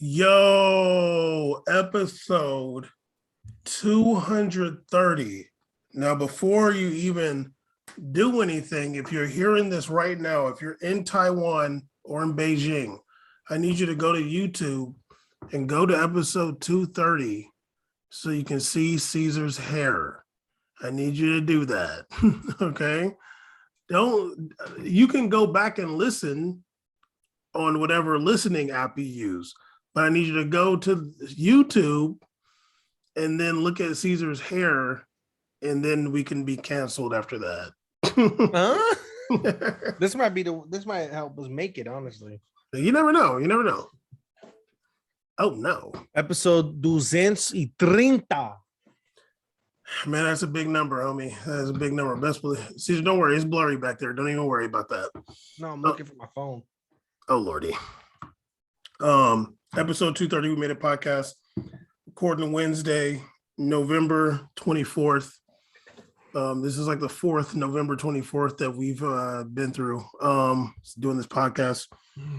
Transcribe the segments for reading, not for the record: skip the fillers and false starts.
Yo, episode 230. Now, before you even do anything, if you're hearing this right now, if you're in Taiwan or in Beijing, I need you to go to YouTube and go to episode 230 so you can see Caesar's hair. I need you to do that. Okay. You can go back and listen on whatever listening app you use, but I need you to go to YouTube and then look at Caesar's hair, and then we can be canceled after that. Huh? This might help us make it, honestly. You never know. Oh no. Episode 230. Man, that's a big number, homie. That's a big number. Best believe. Caesar, don't worry. It's blurry back there. Don't even worry about that. No, I'm looking for my phone. Oh Lordy. Episode 230, we made a podcast recording Wednesday, November 24th. This is like the fourth November 24th that we've been through doing this podcast.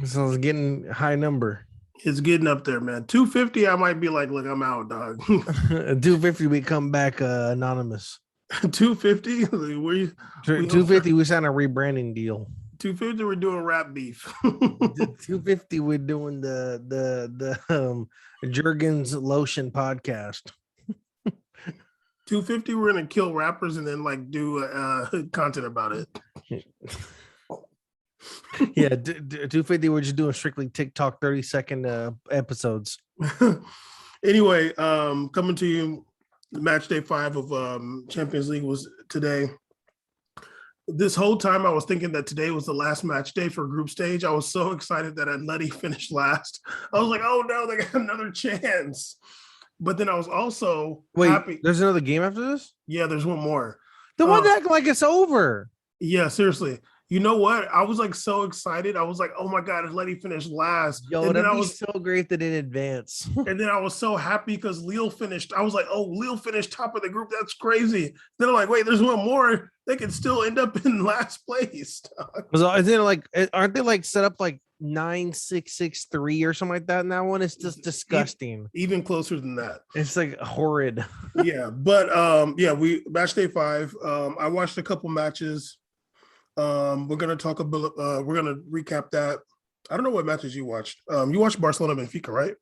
So it's getting a high number. It's getting up there, man. 250, I might be like, look, I'm out, dog. 250, we come back anonymous. 250? 250, we signed a rebranding deal. 250, we're doing rap beef. 250, we're doing the Jergens Lotion podcast. 250, we're gonna kill rappers and then like do content about it. Yeah, 250, we're just doing strictly TikTok 30-second episodes. Anyway, coming to you, match day 5 of Champions League was today. This whole time I was thinking that today was the last match day for group stage. I was so excited that Atleti finished last. I was like, oh no, they got another chance. But then I was also happy. There's another game after this? Yeah, there's one more. The one that like it's over. Yeah, seriously. You know what? I was like so excited. I was like, oh my God, Atleti finished last. Yo, and that'd be so great that in advance. And then I was so happy because Lille finished. I was like, oh, Lille finished top of the group. That's crazy. Then I'm like, wait, there's one more. They could still end up in last place. Is it like, aren't they like set up like 9-6-6-3 or something like that? And that one is just disgusting. Even closer than that. It's like horrid. Yeah, but we match day 5. I watched a couple matches. We're gonna talk a bit. We're gonna recap that. I don't know what matches you watched. You watched Barcelona Benfica, right?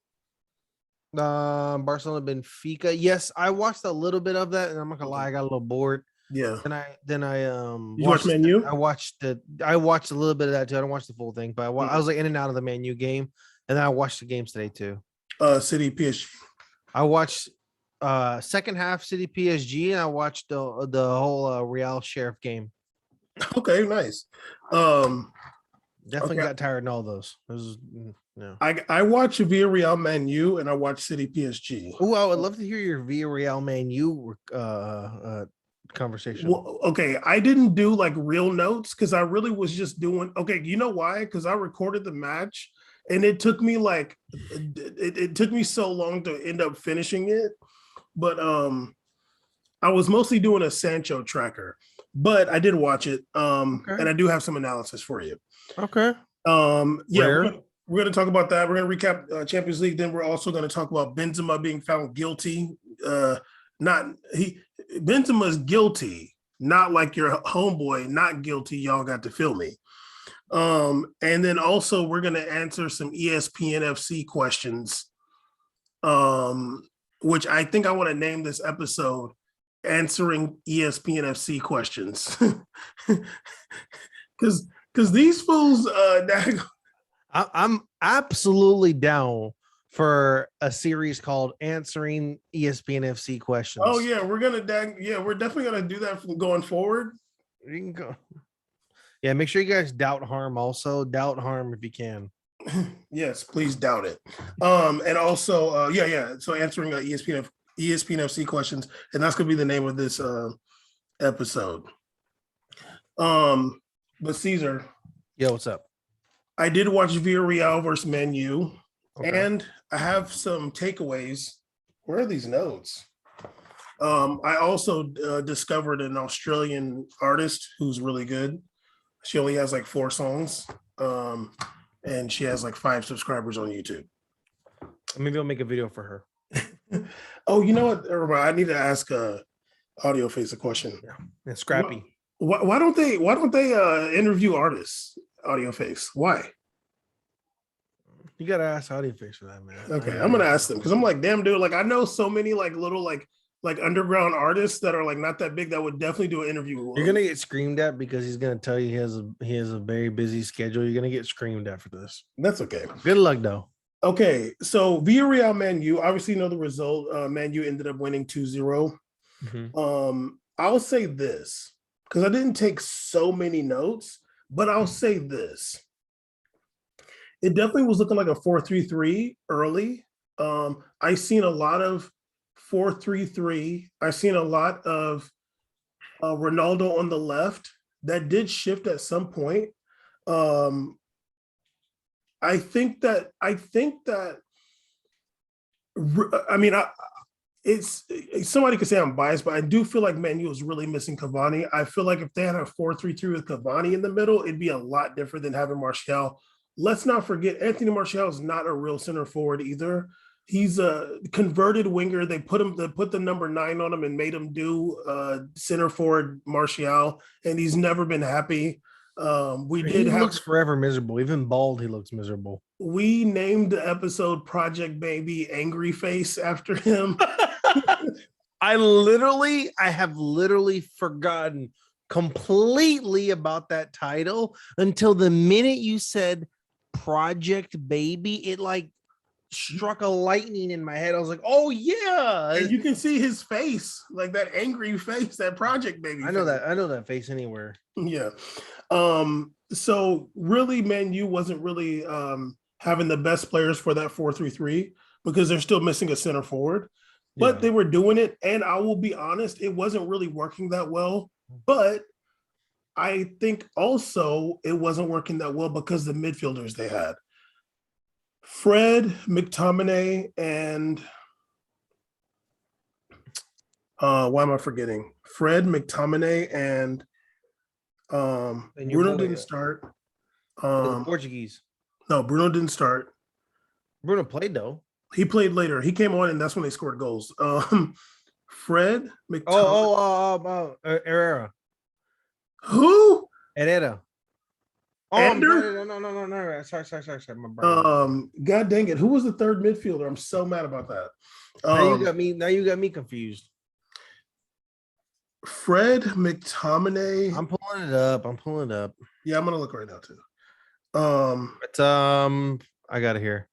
Barcelona Benfica. Yes, I watched a little bit of that, and I'm not gonna lie, I got a little bored. Yeah. Then I you watched Man U? I watched a little bit of that too. I don't watch the full thing, but I was like in and out of the Man U game, and then I watched the games today too. City PSG. I watched second half City PSG, and I watched the whole Real Sheriff game. Okay, nice. Definitely got tired in all those. I watched Villareal Man U and I watched City PSG. Oh, I would love to hear your Villareal Man U conversation. Well, okay, I didn't do like real notes because I really was just doing. Okay, you know why? Because I recorded the match and it took me like it took me so long to end up finishing it, but I was mostly doing a Sancho tracker. But I did watch it, and I do have some analysis for you. Okay. We're going to talk about that. We're going to recap Champions League. Then we're also going to talk about Benzema being found guilty. Benzema's guilty, not like your homeboy, not guilty. Y'all got to feel me. And then also we're going to answer some ESPN FC questions, which I think I want to name this episode Answering ESPN FC Questions. Because these fools I'm absolutely down for a series called Answering ESPN FC Questions. Oh yeah, we're definitely gonna do that from going forward. You can go. Yeah, make sure you guys doubt harm also. Doubt harm if you can. Yes, please doubt it. And also so answering ESPN FC Questions, and that's gonna be the name of this episode. But Caesar, yo, what's up? I did watch Villareal versus Man U, and I have some takeaways. Where are these notes? I also discovered an Australian artist who's really good. She only has like 4 songs, and she has like 5 subscribers on YouTube. Maybe I'll make a video for her. Oh, you know what? I need to ask Audio Face a question. Yeah, and Scrappy. Why don't they interview artists? Audio Face. Why? You gotta ask Audio Face for that, man. Okay, I'm gonna ask them because I'm like, damn, dude. Like, I know so many like little like underground artists that are like not that big that would definitely do an interview. You're gonna get screamed at because he's gonna tell you he has a very busy schedule. You're gonna get screamed at for this. That's okay. Good luck though. Okay, so Villareal Man U, obviously you know the result. Man U ended up winning 2-0. I'll say this because I didn't take so many notes, but I'll say this. It definitely was looking like a 4-3-3 early. I seen a lot of 4-3-3. I seen a lot of Ronaldo on the left. That did shift at some point. I think that it's somebody could say I'm biased, but I do feel like Man U was really missing Cavani. I feel like if they had a 4-3-3 with Cavani in the middle, it'd be a lot different than having Martial. Let's not forget Anthony Martial is not a real center forward either. He's a converted winger. They put the number 9 on him and made him do center forward Martial, and he's never been happy. He looks forever miserable. Even bald, he looks miserable. We named the episode Project Baby Angry Face after him. I have literally forgotten completely about that title until the minute you said Project Baby. It like struck a lightning in my head. I was like, oh yeah. And you can see his face, like that angry face, that Project Baby. I know that face anywhere. Yeah. So really, Man U wasn't really having the best players for that 4-3-3 because they're still missing a center forward. But they were doing it, and I will be honest, it wasn't really working that well. But I think also it wasn't working that well because the midfielders they had. Fred, McTominay, and why am I forgetting? Fred, McTominay, and Bruno didn't start. Portuguese. No, Bruno didn't start. Bruno played though. He played later. He came on, and that's when they scored goals. Fred, McTominay. Herrera. Who? Herrera. Oh, Ender? No. Sorry. My brain. God dang it. Who was the third midfielder? I'm so mad about that. Now you got me confused. Fred McTominay. I'm pulling it up. Yeah, I'm gonna look right now too. I got it here.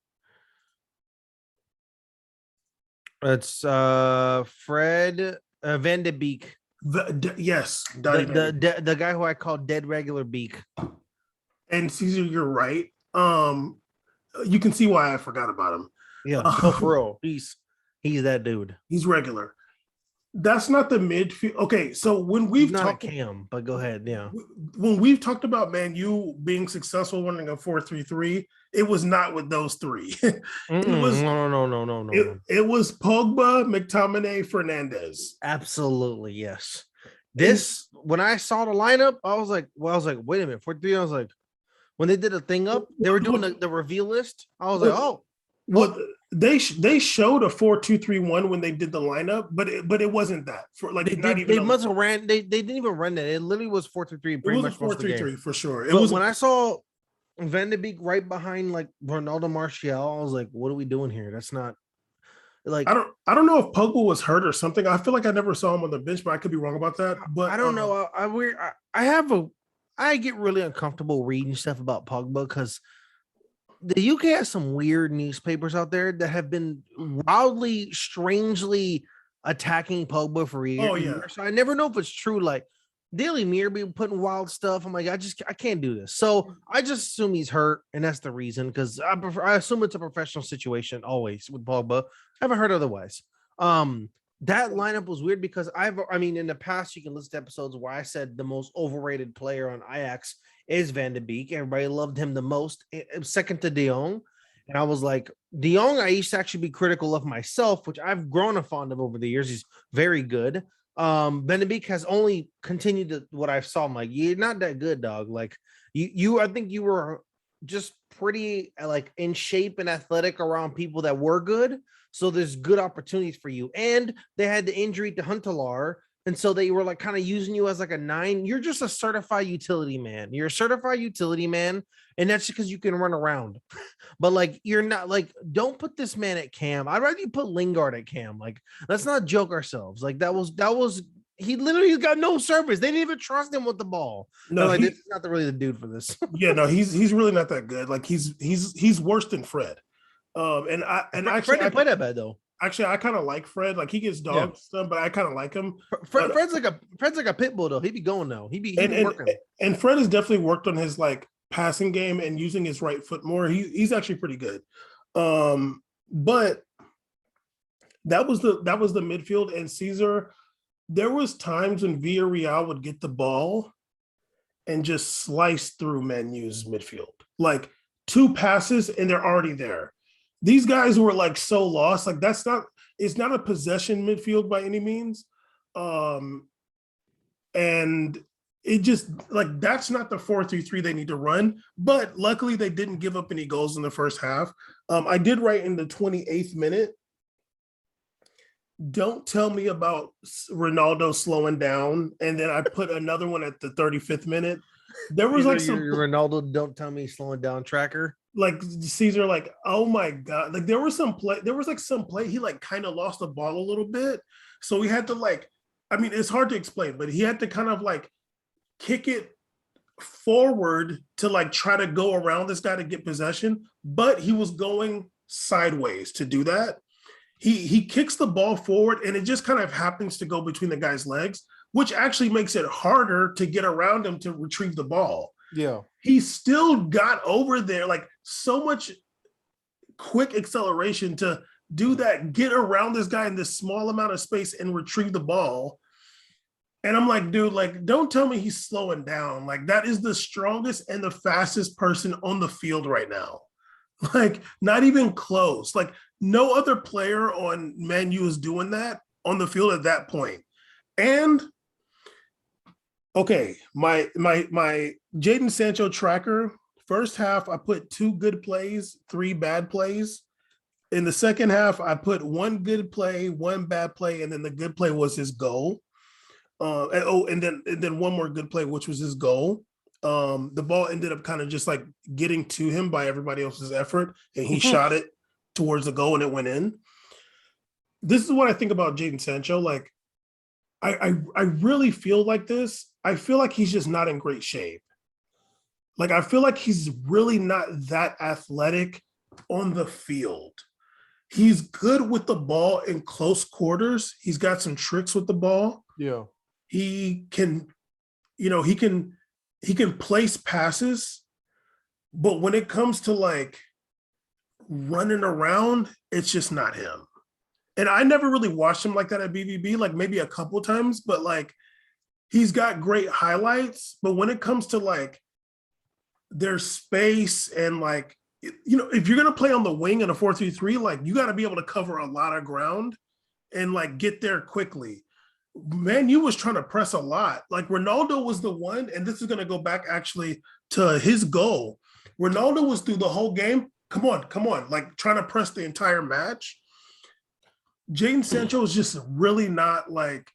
It's Fred Van de Beek. Yes, the guy who I call Dead Regular Beak. And Caesar, you're right. You can see why I forgot about him. Yeah, for real. He's that dude. He's regular. That's not the midfield. Okay, so when we've talked Cam, but go ahead. Yeah. When we've talked about Man U being successful winning a 4-3-3, it was not with those three. It was no. It was Pogba, McTominay, Fernandez. Absolutely, yes. When I saw the lineup, I was like, wait a minute, 4-3. I was like, when they did the thing up, they were doing the reveal list. I was like, oh. Well, they showed a 4-2-3-1 when they did the lineup, but it wasn't that for like they must have ran. They didn't even run that. It literally was 4-3-3. Pretty much 4-3-3 for sure. It was when I saw Van de Beek right behind like Ronaldo Martial. I was like, what are we doing here? That's not like I don't know if Pogba was hurt or something. I feel like I never saw him on the bench, but I could be wrong about that. But I don't know. I get really uncomfortable reading stuff about Pogba because the UK has some weird newspapers out there that have been wildly, strangely attacking Pogba for years. Oh, yeah. So I never know if it's true. Like Daily Mirror be putting wild stuff. I'm like, I can't do this. So I just assume he's hurt, and that's the reason. Because I assume it's a professional situation always with Pogba. I haven't heard otherwise. That lineup was weird because in the past you can list episodes where I said the most overrated player on Ajax is Van de Beek. Everybody loved him the most, second to De Jong. And I was like, De Jong, I used to actually be critical of myself, which I've grown fond of over the years. He's very good. Van de Beek has only continued to what I saw. I'm like, you're not that good, dog. Like I think you were just pretty like in shape and athletic around people that were good. So there's good opportunities for you. And they had the injury to Huntelaar. And so they were like kind of using you as like a 9. You're just a certified utility man. You're a certified utility man. And that's because you can run around. But like you're not like, don't put this man at cam. I'd rather you put Lingard at cam. Like, let's not joke ourselves. Like that was he literally got no service. They didn't even trust him with the ball. No, Like, this is not really the dude for this. yeah, no, he's really not that good. Like he's worse than Fred. Fred didn't play that bad though. Actually, I kind of like Fred. Like he gets dogged stuff, but I kind of like him. Fred's like a pit bull though. He be going though. He be working. And Fred has definitely worked on his like passing game and using his right foot more. He's actually pretty good. But that was the midfield, and Caesar. There was times when Villareal would get the ball and just slice through Man U's midfield. Like 2 passes and they're already there. These guys were like so lost. Like it's not a possession midfield by any means. And it just like, that's not the 4-3-3 they need to run. But luckily they didn't give up any goals in the first half. I did write in the 28th minute, don't tell me about Ronaldo slowing down. And then I put another one at the 35th minute. There was like some Ronaldo, don't tell me slowing down tracker. Like Caesar, like, oh my God. Like there was some play, he like kind of lost the ball a little bit. So he had to like, I mean, it's hard to explain, but he had to kind of like kick it forward to like try to go around this guy to get possession. But he was going sideways to do that. He kicks the ball forward and it just kind of happens to go between the guy's legs, which actually makes it harder to get around him to retrieve the ball. Yeah. He still got over there, like so much quick acceleration to do that, get around this guy in this small amount of space and retrieve the ball. And I'm like, dude, like, don't tell me he's slowing down. Like that is the strongest and the fastest person on the field right now. Like not even close. Like no other player on Man U is doing that on the field at that point. And okay, my Jadon Sancho tracker, first half, I put 2 good plays, 3 bad plays. In the second half, I put 1 good play, 1 bad play, and then the good play was his goal. And then 1 more good play, which was his goal. The ball ended up kind of just like getting to him by everybody else's effort, and he shot it towards the goal and it went in. This is what I think about Jadon Sancho. Like, I really feel like this. I feel like he's just not in great shape. Like, I feel like he's really not that athletic on the field. He's good with the ball in close quarters. He's got some tricks with the ball. Yeah. He can place passes, but when it comes to like running around, it's just not him. And I never really watched him like that at BVB, like maybe a couple times, but like he's got great highlights. But when it comes to like there's space and like, you know, if you're going to play on the wing in a 4-3-3, like you got to be able to cover a lot of ground and like get there quickly. Man, you was trying to press a lot. Like Ronaldo was the one, and this is going to go back actually to his goal. Ronaldo was through the whole game. Come on, like trying to press the entire match. Jadon Sancho is just really not like,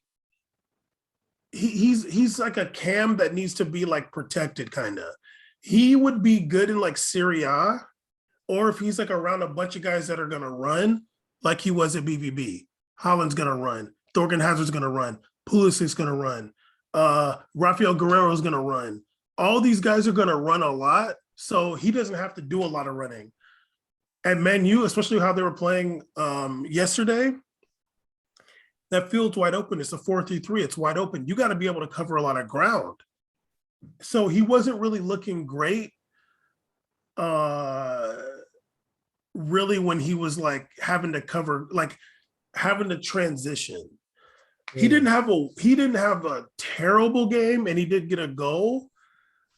he's like a cam that needs to be like protected kind of. He would be good in like Serie A, or if he's like around a bunch of guys that are going to run like he was at BVB. Haaland's going to run. Thorgan Hazard's going to run. Pulisic's going to run. Rafael Guerrero's going to run. All these guys are going to run a lot, so he doesn't have to do a lot of running. At Man U, especially how they were playing yesterday, that field's wide open. It's a 4-3-3. It's wide open. You got to be able to cover a lot of ground. So he wasn't really looking great really when he was like having to cover, like having to transition. He didn't have a terrible game, and he did get a goal,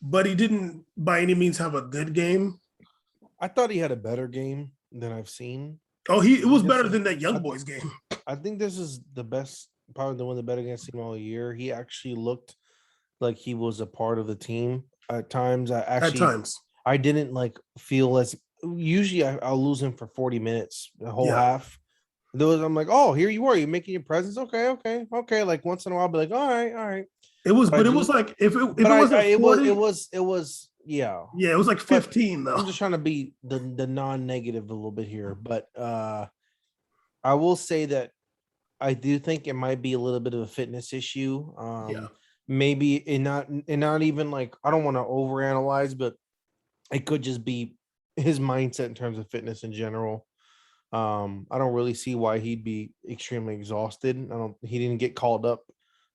but he didn't by any means have a good game. I thought he had a better game than I've seen. Oh, it was better than that Young Boys game. I think this is the best, probably one of the better games I've seen all year. He actually looked like he was a part of the team at times. I didn't like feel as usually I'll lose him for 40 minutes, the whole Yeah. half. Those I'm like, oh, here you are, you're making your presence. Okay, okay, okay. Like once in a while, I'll be like, all right, all right. But it was Just, like if it but wasn't 40, it was, yeah. yeah, it was like But 15 though. I'm just trying to be the non-negative a little bit here. But I will say that I do think it might be a little bit of a fitness issue. Yeah. Maybe not even like I don't want to overanalyze, but it could just be his mindset in terms of fitness in general. I don't really see why he'd be extremely exhausted. He didn't get called up,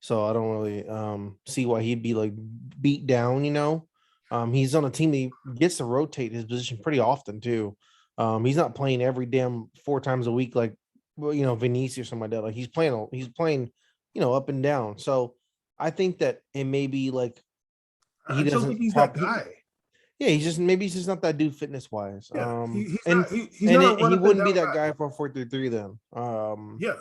so I don't really see why he'd be like beat down, you know. He's on a team that he gets to rotate his position pretty often too. He's not playing every damn 4 times a week like well, you know, Vinicius or something like that. Like he's playing, you know, up and down. So I think that it may be like I he just don't doesn't think he's have that guy. yeah, he's just not that dude fitness wise. Yeah. And He's not a run he up and wouldn't be down that guy. guy for a 4-3-3 then. Yeah.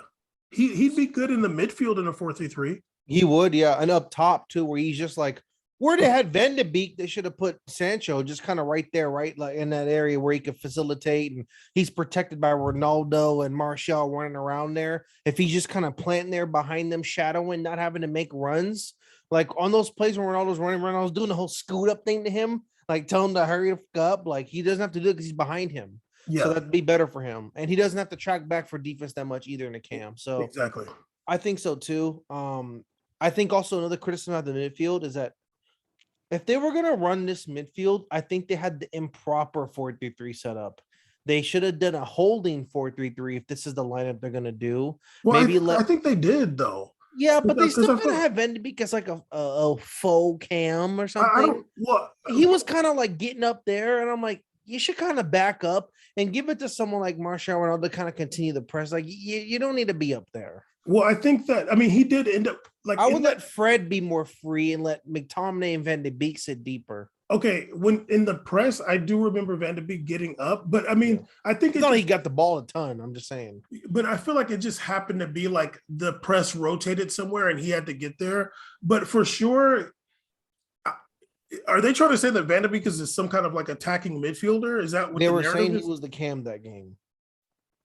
He'd be good in the midfield in a 4-3-3. He would, yeah, and up top too, where he's just like where they had Van de Beek, they should have put Sancho just kind of right there, right, like in that area where he could facilitate, and he's protected by Ronaldo and Martial running around there. If he's just kind of planting there behind them, shadowing, not having to make runs, like on those plays when Ronaldo's running around, I was doing the whole scoot up thing to him, like tell him to hurry up, like he doesn't have to do it because he's behind him. So Yeah, that'd be better for him, and he doesn't have to track back for defense that much either in the cam. So exactly. I think so too. I think also another criticism of the midfield is that if they were gonna run this midfield, I think they had the improper 4-3-3 setup. They should have done a holding 4-3-3 if this is the lineup they're gonna do. Well, Maybe I let think they did though. yeah, but they Because still I gotta feel have Van de Beek as like a faux cam or I something. don't what He was kind of like getting up there, and I'm like, you should kind of back up and give it to someone like Martial Ronaldo to kind of continue the press. Like you don't need to be up there. well, I think that I mean he did end up like I in would that let Fred be more free and let McTominay and Van de Beek sit deeper. okay, when in the press, I do remember Van de Beek getting up, but I Yeah. mean, I think It's it not like he just got the ball a ton. I'm just saying. but I feel like it just happened to be like the press rotated somewhere and he had to get there. But for sure, are they trying to say that Van de Beek is some kind of like attacking midfielder? Is that what They the were narrative saying he is? was the cam that game.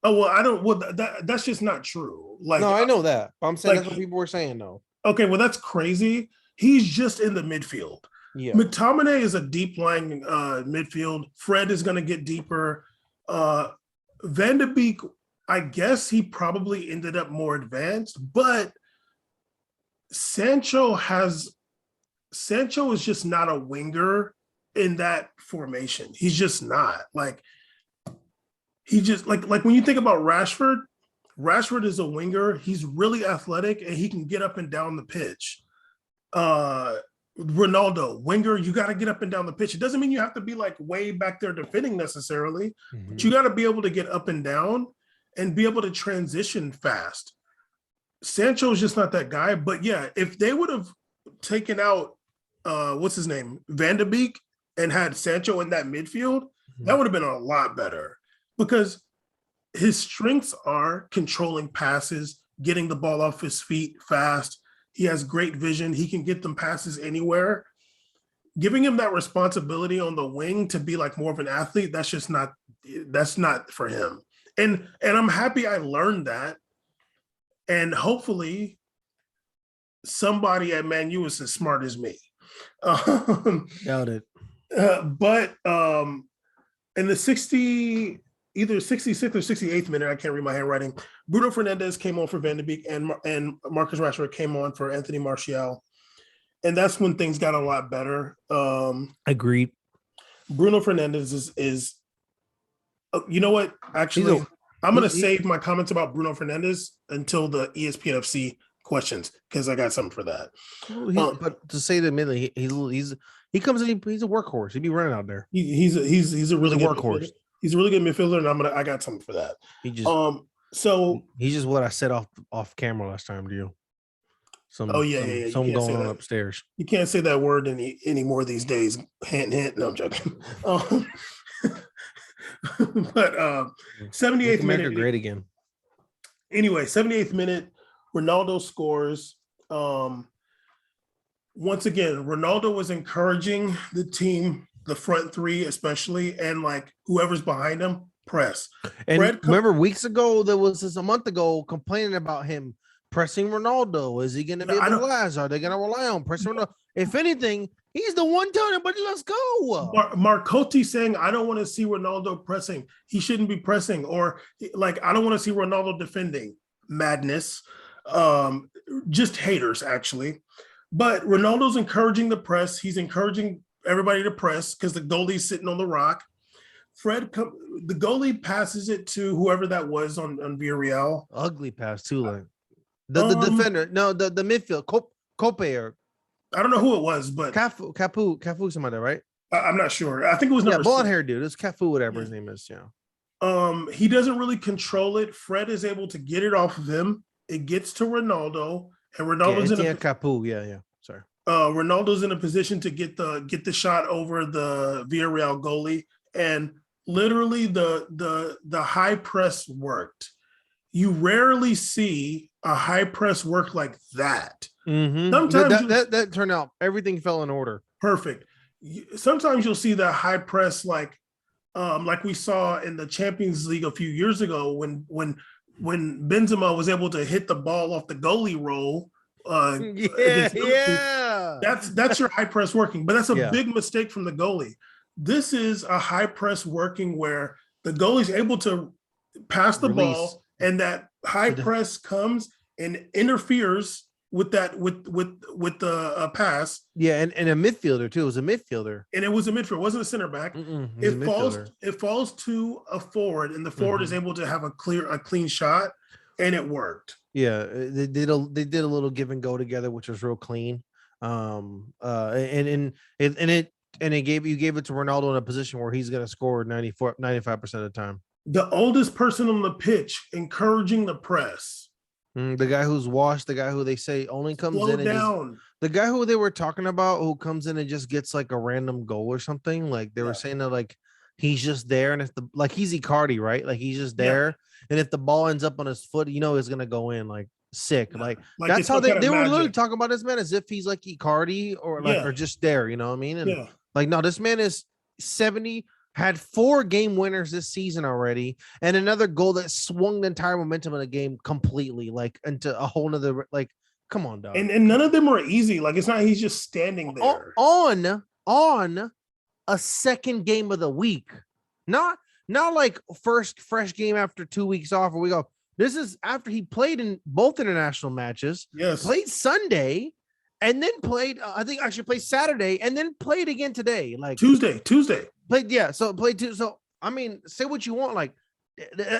Oh well, I don't. Well, that's just not true. No, I know that. But I'm saying like that's what people were saying though. okay, well that's crazy. He's just in the midfield. Yeah. McTominay is a deep lying midfield. Fred is going to get deeper. Van de Beek, I guess he probably ended up more advanced, but Sancho is just not a winger in that formation. He's just not like he just like when you think about Rashford, Rashford is a winger. He's really athletic and he can get up and down the pitch. Ronaldo, winger, you got to get up and down the pitch. It doesn't mean you have to be like way back there defending necessarily, but you got to be able to get up and down and be able to transition fast. Sancho is just not that guy. But yeah, if they would have taken out what's his name, Van de Beek, and had Sancho in that midfield, that would have been a lot better because his strengths are controlling passes, getting the ball off his feet fast. He has great vision. He can get them passes anywhere. Giving him that responsibility on the wing to be like more of an athlete, that's not for him. And I'm happy I learned that. And hopefully somebody at Man U is as smart as me. Doubt it. But in the either 66th or 68th minute, I can't read my handwriting, Bruno Fernandes came on for Van de Beek and Marcus Rashford came on for Anthony Martial. And that's when things got a lot better. Agreed. Bruno Fernandes is you know what? Actually, I'm going to save my comments about Bruno Fernandes until the ESPN FC questions because I got something for that. But to say the minute he comes in, he's a workhorse. He'd be running out there. He's a really good workhorse. He's a really good midfielder, and I got something for that. So he's just what I said off camera last time to you. Something going on upstairs. You can't say that word anymore these days. Hint. No, I'm joking. But 78th minute, great again. Anyway, 78th minute, Ronaldo scores. Once again, Ronaldo was encouraging the the front three especially, and like whoever's behind him, press. And remember, weeks ago, there was this a month ago complaining about him pressing Ronaldo. Is he going to be able to last? Are they going to rely on pressing Ronaldo? If anything, he's the one telling everybody, let's go. Marcotti saying, I don't want to see Ronaldo pressing. He shouldn't be pressing. Or like, I don't want to see Ronaldo defending. Madness. Just haters, actually. But Ronaldo's encouraging the press. He's encouraging everybody to press because the goalie's sitting on the rock. The goalie passes it to whoever that was on Villareal. Ugly pass too, like the defender. No, the midfield. Cope or I don't know who it was, but Cafu, somebody, right? I'm not sure. I think it was blonde hair dude. It's Cafu, whatever his name is. Yeah. He doesn't really control it. Fred is able to get it off of him. It gets to Ronaldo, and Ronaldo's in Cafu. Yeah. Sorry. Ronaldo's in a position to get the shot over the Villareal goalie, and literally the high press worked. You rarely see a high press work like that. Mm-hmm. Sometimes that turned out everything fell in order. Perfect. Sometimes you'll see that high press like we saw in the Champions League a few years ago when Benzema was able to hit the ball off the goalie roll. That's your high press working, but that's a big mistake from the goalie. This is a high press working where the goalie's able to pass the ball, and that high press comes and interferes with that with the pass. Yeah, and a midfielder too. It was a midfielder, and it was a midfielder. It wasn't a center back. It falls to a forward, and the forward is able to have a clean shot, and it worked. Yeah, they did a little give and go together, which was real clean. And it gave it to Ronaldo in a position where he's going to score 95% of the time. The oldest person on the pitch encouraging the press. The guy who's washed, the guy who they say only comes in and down. The guy who they were talking about who comes in and just gets like a random goal or something. Like they were saying that like he's just there, and if he's Icardi, right? Like he's just there, and if the ball ends up on his foot, it's gonna go in like sick. Like that's how they were literally talking about this man as if he's like Icardi or or just there. You know what I mean? And like no, this man is 70. Had 4 game winners this season already, and another goal that swung the entire momentum of the game completely, like into a whole nother. Like, come on, dog. And none of them are easy. Like it's not he's just standing there on a second game of the week, not like first fresh game after 2 weeks off. Where we go. This is after he played in both international matches. Yes, played Sunday. And then played, I think actually played Saturday, and then played again today. Like Tuesday. Played, so played two. So I mean, say what you want. Like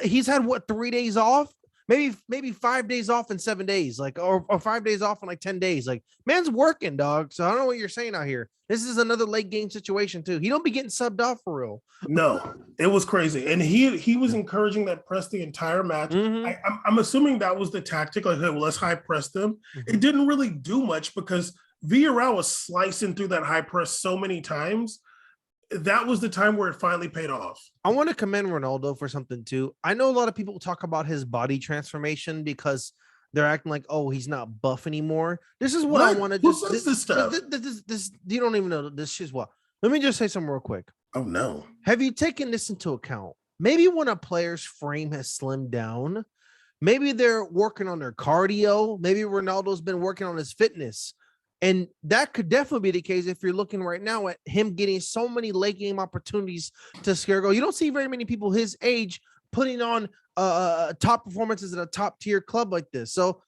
he's had 3 days off, maybe 5 days off in 7 days, like or 5 days off in like 10 days. Like man's working, dog. So I don't know what you're saying out here. This is another late game situation too. He don't be getting subbed off for real. No, it was crazy, and he was encouraging that press the entire match. I'm assuming that was the tactic. Like, hey, well, let's high press them. It didn't really do much because Villareal was slicing through that high press so many times. That was the time where it finally paid off. I want to commend Ronaldo for something too. I know a lot of people talk about his body transformation because they're acting like, oh, he's not buff anymore. This is what I want to just this stuff. This you don't even know this shit's what. Let me just say something real quick. Oh no. Have you taken this into account? Maybe when a player's frame has slimmed down, maybe they're working on their cardio. Maybe Ronaldo's been working on his fitness. And that could definitely be the case if you're looking right now at him getting so many late game opportunities to scare goal. You don't see very many people his age putting on top performances at a top tier club like this. So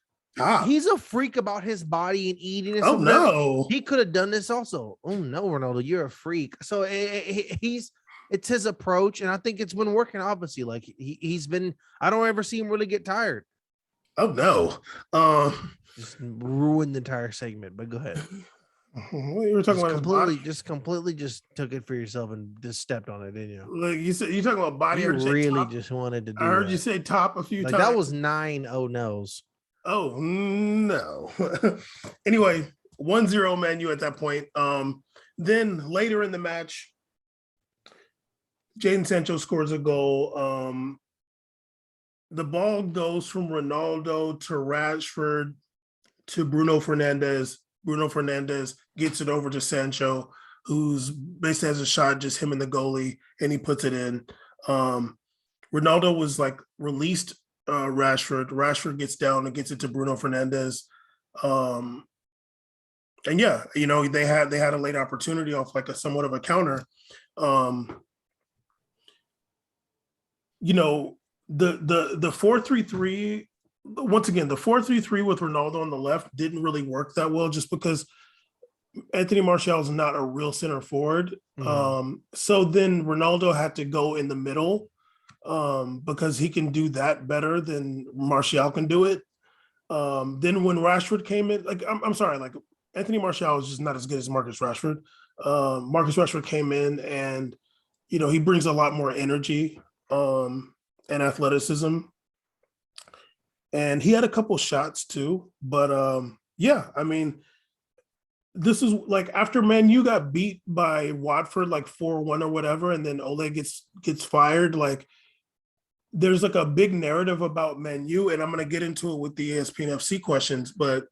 he's a freak about his body and eating. And no, he could have done this also. Oh no, Ronaldo, you're a freak. So it's his approach, and I think it's been working. Obviously, like he's been. I don't ever see him really get tired. Oh no. Just ruined the entire segment, but go ahead. You were talking completely took it for yourself and just stepped on it, didn't you? Like you said, you talking about body. You really just wanted to do I heard you say top a few times. That was 9 no's. Oh no. Anyway, 1-0 Man U at that point. Then later in the match, Jadon Sancho scores a goal. The ball goes from Ronaldo to Rashford to Bruno Fernandes. Bruno Fernandes gets it over to Sancho. who's basically has a shot, just him and the goalie, and he puts it in. Ronaldo was like released Rashford. Rashford gets down and gets it to Bruno Fernandes. And yeah, they had a late opportunity off like a somewhat of a counter. The 4-3-3, once again, the 4-3-3 with Ronaldo on the left didn't really work that well, just because Anthony Martial is not a real center forward. So then Ronaldo had to go in the middle because he can do that better than Martial can do it. Then when Rashford came in, like I'm sorry, like Anthony Martial is just not as good as Marcus Rashford. Marcus Rashford came in and he brings a lot more energy and athleticism. And he had a couple shots too, but yeah, I mean, this is like after Man U got beat by Watford like 4-1 or whatever, and then Ole gets fired. Like there's like a big narrative about Man U, and I'm gonna get into it with the ESPN FC questions, but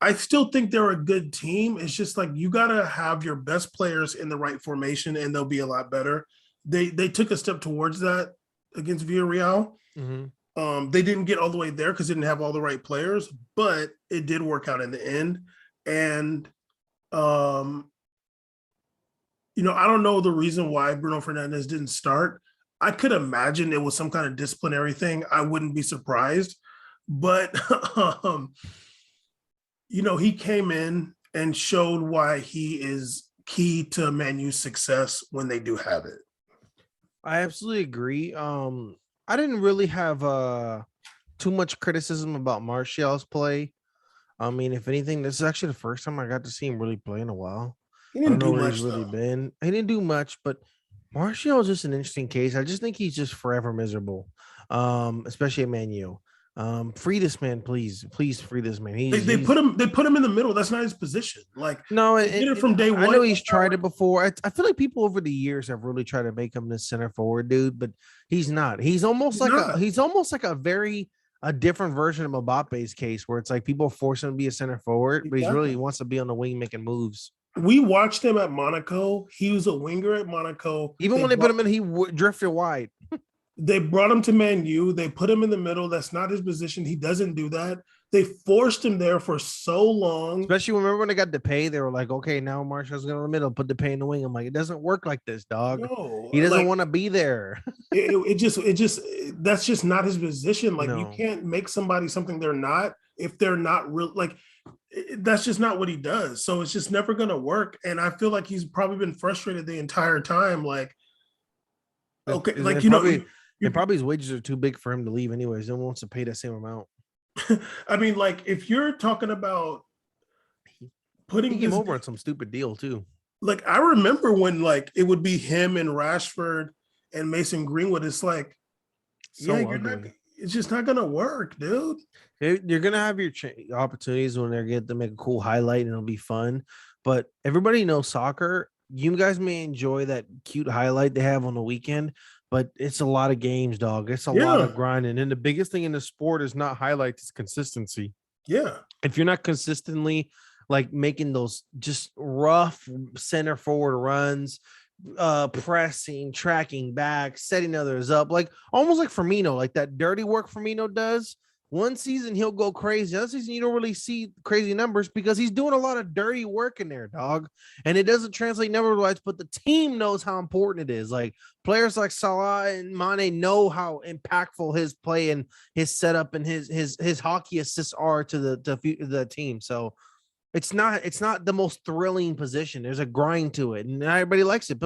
I still think they're a good team. It's just like you gotta have your best players in the right formation, and they'll be a lot better. They took a step towards that against Villareal. They didn't get all the way there because they didn't have all the right players, but it did work out in the end. And, I don't know the reason why Bruno Fernandes didn't start. I could imagine it was some kind of disciplinary thing. I wouldn't be surprised. But, he came in and showed why he is key to Man U's success when they do have it. I absolutely agree. I didn't really have too much criticism about Martial's play. I mean, if anything, this is actually the first time I got to see him really play in a while. He didn't do where much, he's really though. been. He didn't do much, but Martial is just an interesting case. I just think he's just forever miserable, especially at Man U. Free this man, please free this man. They put him in the middle. That's not his position. Like no, he did it from day one. I know he's tried it before. I feel like people over the years have really tried to make him this center forward dude, but he's not. He's almost like a different version of Mbappe's case, where it's like people force him to be a center forward, but he wants to be on the wing making moves. We watched him at Monaco. He was a winger at Monaco. Even when they put him in, he drifted wide. They brought him to Man U. They put him in the middle. That's not his position. He doesn't do that. They forced him there for so long. Especially remember when they got Depay, they were like, okay, now Martial's going to the middle, put Depay in the wing. I'm like, it doesn't work like this, dog. No, he doesn't want to be there. it just that's just not his position. Like you can't make somebody something they're not if they're not real. Like that's just not what he does. So it's just never going to work. And I feel like he's probably been frustrated the entire time. Like, okay, like and probably his wages are too big for him to leave anyways. No one wants to pay that same amount. I mean, like if you're talking about putting him over on some stupid deal too. Like I remember when like it would be him and Rashford and Mason Greenwood. It's like, it's just not gonna work, dude. You're gonna have your opportunities when they get to make a cool highlight and it'll be fun. But everybody knows soccer. You guys may enjoy that cute highlight they have on the weekend, but it's a lot of games, dog. It's a lot of grinding. And the biggest thing in the sport is not highlights, it's consistency. Yeah. If you're not consistently like making those just rough center forward runs, pressing, tracking back, setting others up, like almost like Firmino, like that dirty work Firmino does. One season he'll go crazy. Other season you don't really see crazy numbers because he's doing a lot of dirty work in there, dog. And it doesn't translate number-wise, but the team knows how important it is. Like players like Salah and Mane know how impactful his play and his setup and his hockey assists are to the team. So it's not the most thrilling position. There's a grind to it, and everybody likes it.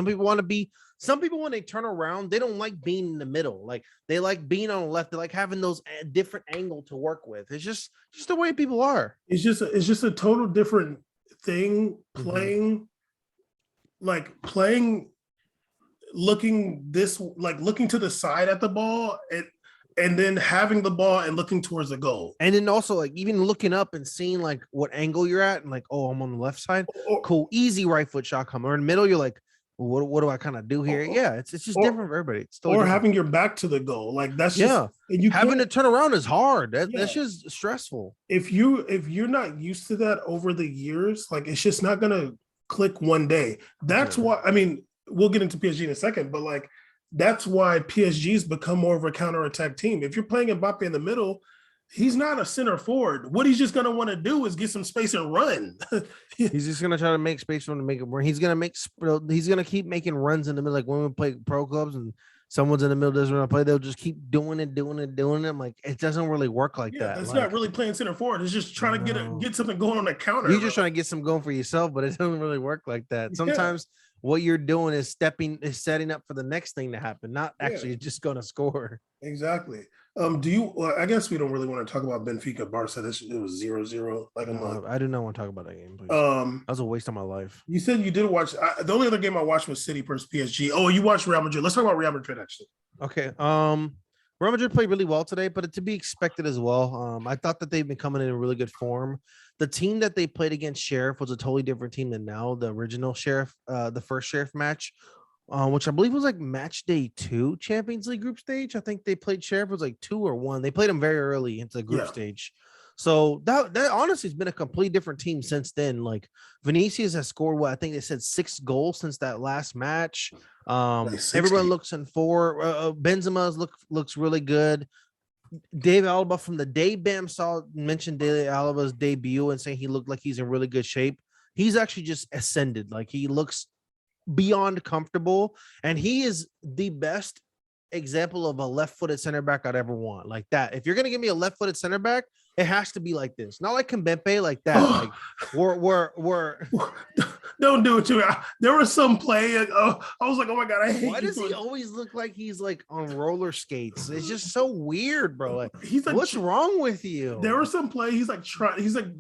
Some people when they turn around, they don't like being in the middle. Like they like being on the left. They like having those different angle to work with. It's just the way people are. It's just a total different thing. Playing, looking to the side at the ball and then having the ball and looking towards the goal. And then also like even looking up and seeing like what angle you're at and like, oh, I'm on the left side. Cool. Easy right foot shot come. Or in the middle, you're like, well, what do I kind of do here? It's just different for everybody. It's different. Having your back to the goal. Like that's just, and you having to turn around is hard. That's just stressful. If you're not used to that over the years, like it's just not gonna click one day. That's why, I mean, we'll get into PSG in a second, but like, that's why PSG's become more of a counterattack team. If you're playing Mbappe in the middle, he's not a center forward. What he's just going to want to do is get some space and run. He's just going to try to make space for him to make it more. He's going to keep making runs in the middle. Like when we play pro clubs and someone's in the middle doesn't want to play, they'll just keep doing it. I'm like, it doesn't really work like that. That's like, not really playing center forward. It's just trying to get something going on the counter. You're just trying to get some going for yourself, but it doesn't really work like that. Sometimes what you're doing is setting up for the next thing to happen, not actually just going to score. Exactly. I guess we don't really want to talk about Benfica Barca. It was 0-0. I do not want to talk about that game, please. That was a waste of my life. You said you did watch. The only other game I watched was City versus PSG. Oh, you watched Real Madrid. Let's talk about Real Madrid, actually. Okay. Real Madrid played really well today, but to be expected as well. I thought that they've been coming in really good form. The team that they played against Sheriff was a totally different team than now. The original Sheriff, the first Sheriff match, which I believe was like match day 2 Champions League group stage. I think they played Sheriff was like 2 or 1. They played them very early into the group stage. So that honestly has been a complete different team since then. Like Vinicius has scored I think they said 6 goals since that last match. Everyone looks in 4. Benzema looks really good. David Alaba, from the day Bam mentioned David Alaba's debut and saying he looked like he's in really good shape, he's actually just ascended. Like he looks beyond comfortable, and he is the best example of a left-footed center back I'd ever want. Like that. If you're gonna give me a left-footed center back, it has to be like this, not like Kimpembe, like that. Like we're don't do it to me. There was some play. I was like, oh my god, I hate. Why does he always look like he's like on roller skates? It's just so weird, bro. Like, he's like, what's wrong with you? There was some play. He's like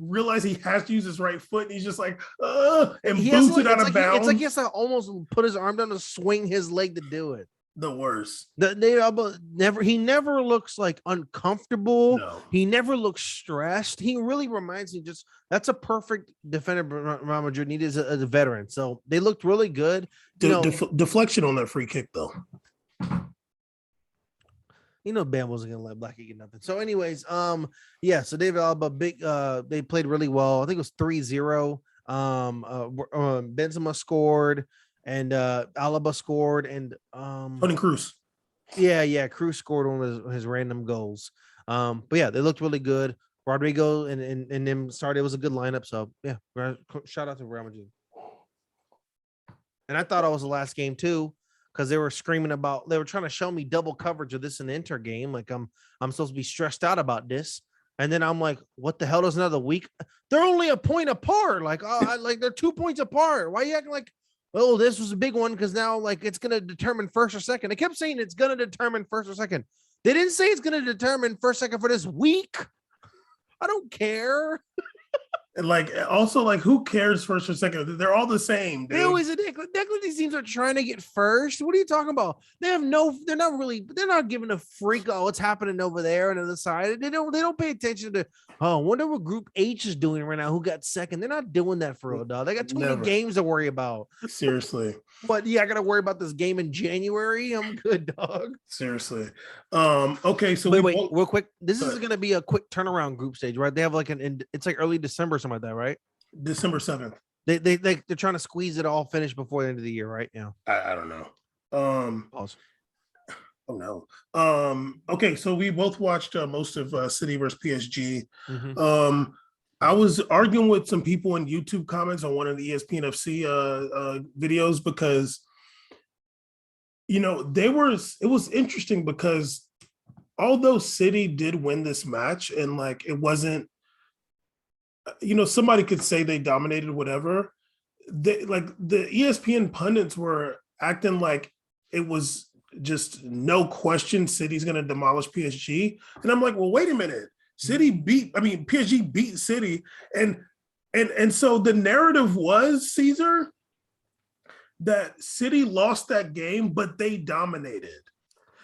realize he has to use his right foot, and he's just like, and he boots it out of bounds. It's like he has to almost put his arm down to swing his leg to do it. The worst. He never looks like uncomfortable. No. He never looks stressed. He really reminds me that's a perfect defender Real Madrid needed as a veteran. So they looked really good. Deflection on that free kick though. Bam wasn't gonna let Blackie get nothing. So, anyways, so David Alaba, they played really well. I think it was 3-0. Benzema scored. And Alaba scored, and Toni Kroos. Kroos scored one of his random goals. But yeah, they looked really good. Rodrigo and them started. It was a good lineup. So yeah, shout out to Real Madrid. And I thought it was the last game too, because they were trying to show me double coverage of this in the Inter game. Like I'm supposed to be stressed out about this. And then I'm like, what the hell? There's another week. They're only a point apart. Like, they're 2 points apart. Why are you acting like, oh, this was a big one because now, like, it's going to determine first or second. They kept saying it's going to determine first or second. They didn't say it's going to determine first, second for this week. I don't care. And also who cares first or second? They're all the same. Dude. They always these teams are trying to get first. What are you talking about? They're not giving a freak what's happening over there on the other side. They don't pay attention to, I wonder what group H is doing right now. Who got second? They're not doing that for real, dog. They got too many games to worry about. Seriously. But yeah, I gotta worry about this game in January. I'm good, dog. Seriously. Okay, so wait, real quick. This is gonna be a quick turnaround group stage, right? They have it's like early December, something like that, right? December 7th. They're trying to squeeze it all finished before the end of the year, right? Yeah. I don't know. Pause. Oh no. Okay, so we both watched most of City versus PSG. Mm-hmm. I was arguing with some people in YouTube comments on one of the ESPN FC videos because it was interesting because although City did win this match and it wasn't, somebody could say they dominated whatever, the ESPN pundits were acting like it was just no question City's going to demolish PSG. And I'm like, well, wait a minute. PSG beat City. And so the narrative was, Caesar, that City lost that game, but they dominated.